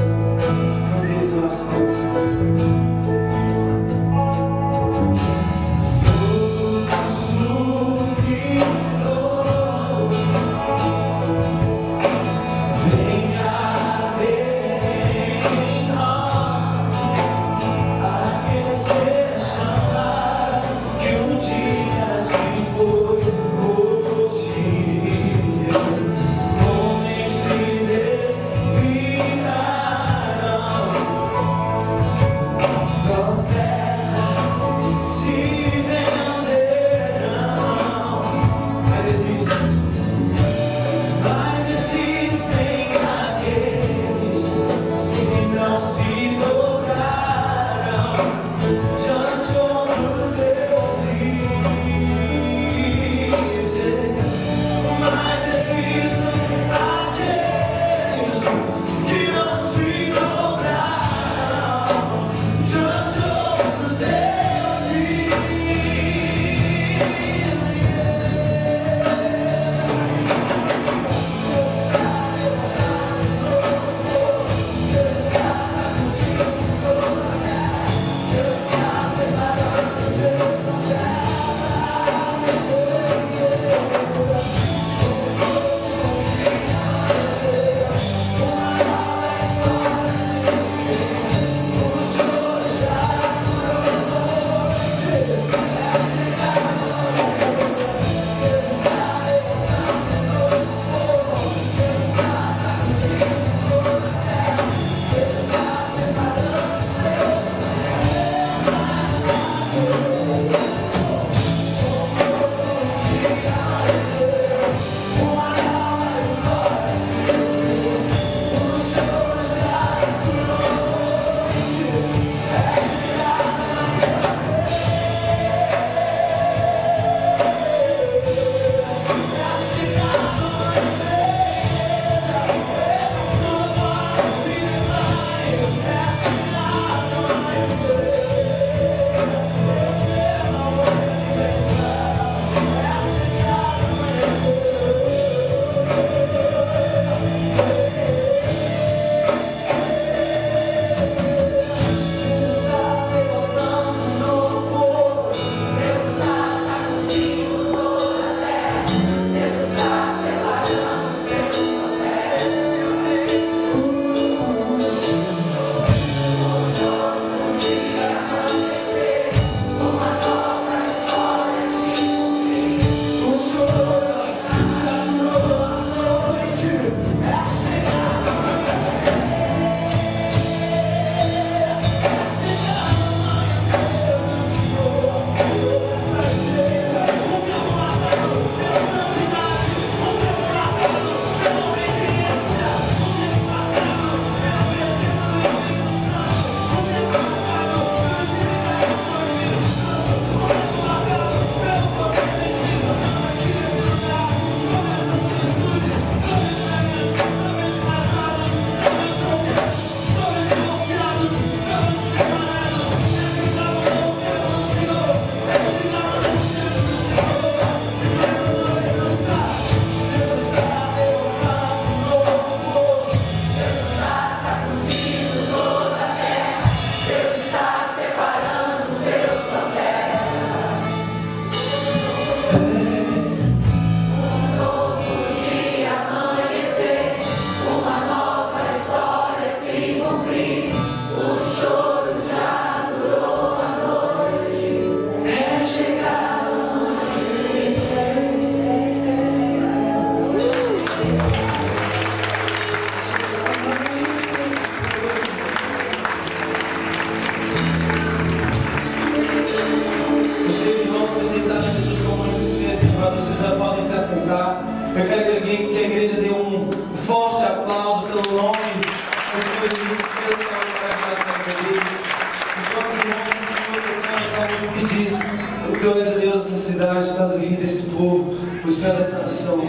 Tu és o Rei desse povo, o Senhor dessa nação. O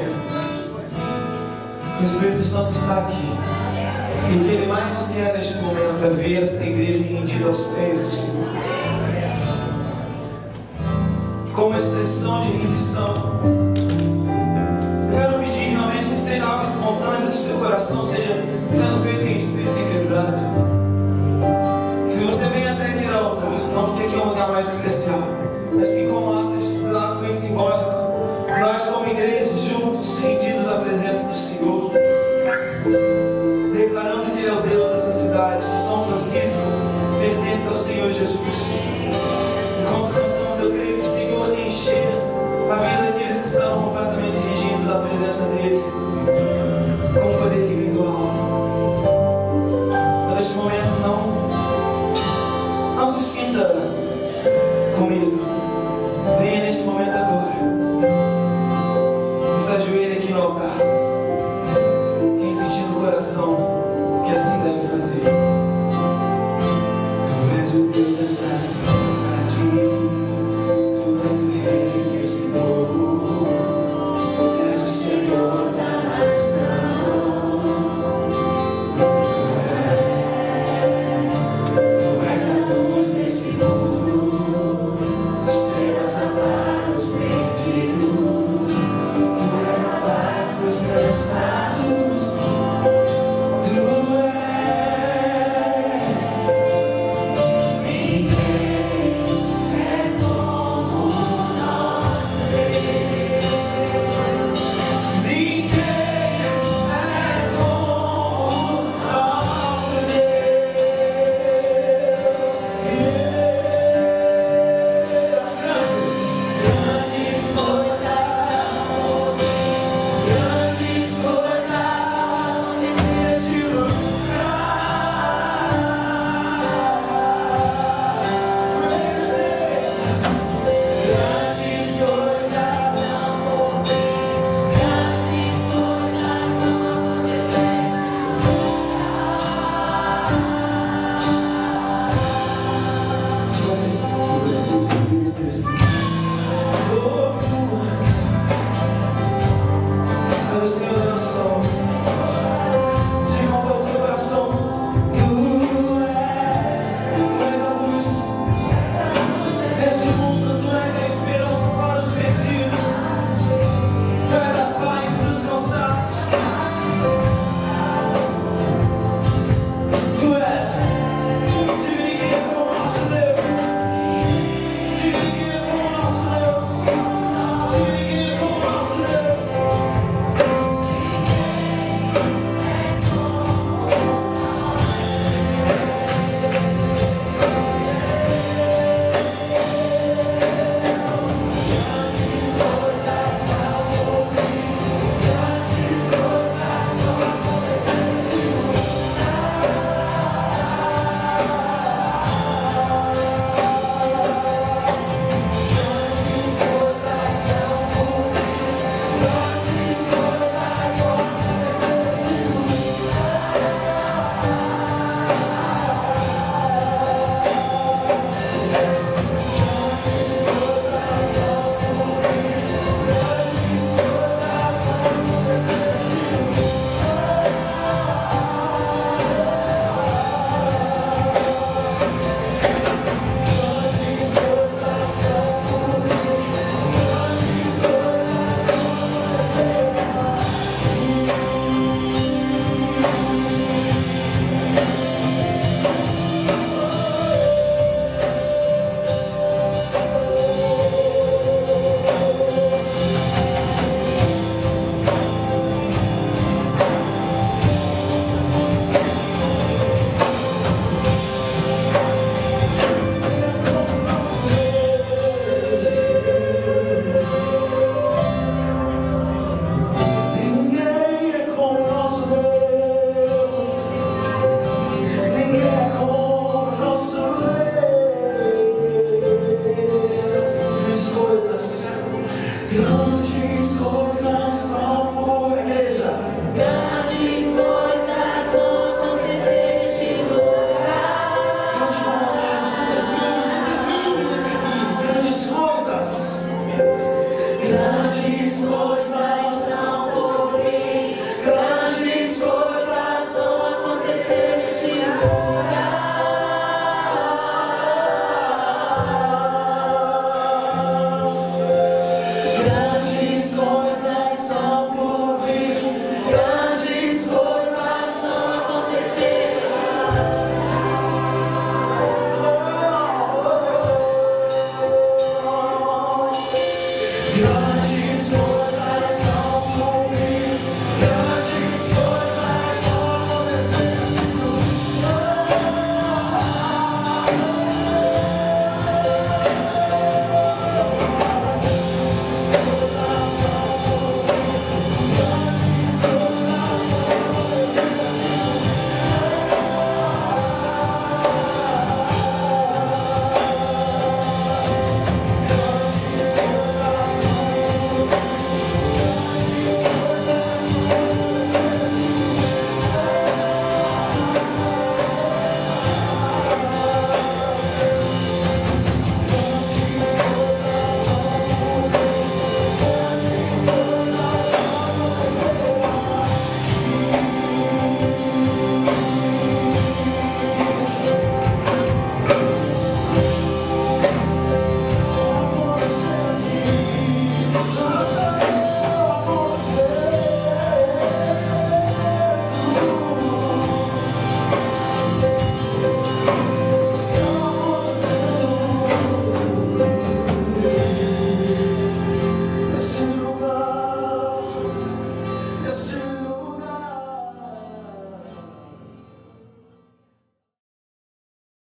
Espírito Santo está aqui. E o que Ele mais quer neste momento é ver essa igreja rendida aos pés do Senhor. Como expressão de rendição, quero pedir realmente que seja algo espontâneo do seu coração, seja sendo feito em espírito e em verdade. Se você vem até aqui ao altar, não porque aqui é um lugar mais especial, assim como o ato bem simbólico, nós como igreja juntos, rendidos à presença do Senhor, declarando que Ele é o Deus dessa cidade, que São Francisco pertence ao Senhor Jesus. Enquanto cantamos, eu creio que o Senhor encher a vida daqueles que estavam completamente rendidos à presença dEle, com o poder que vem do alto. Neste momento, não se sinta com medo. Venha neste momento agora. Se ajoelhe aqui no altar. Quem sentir no coração que assim deve fazer.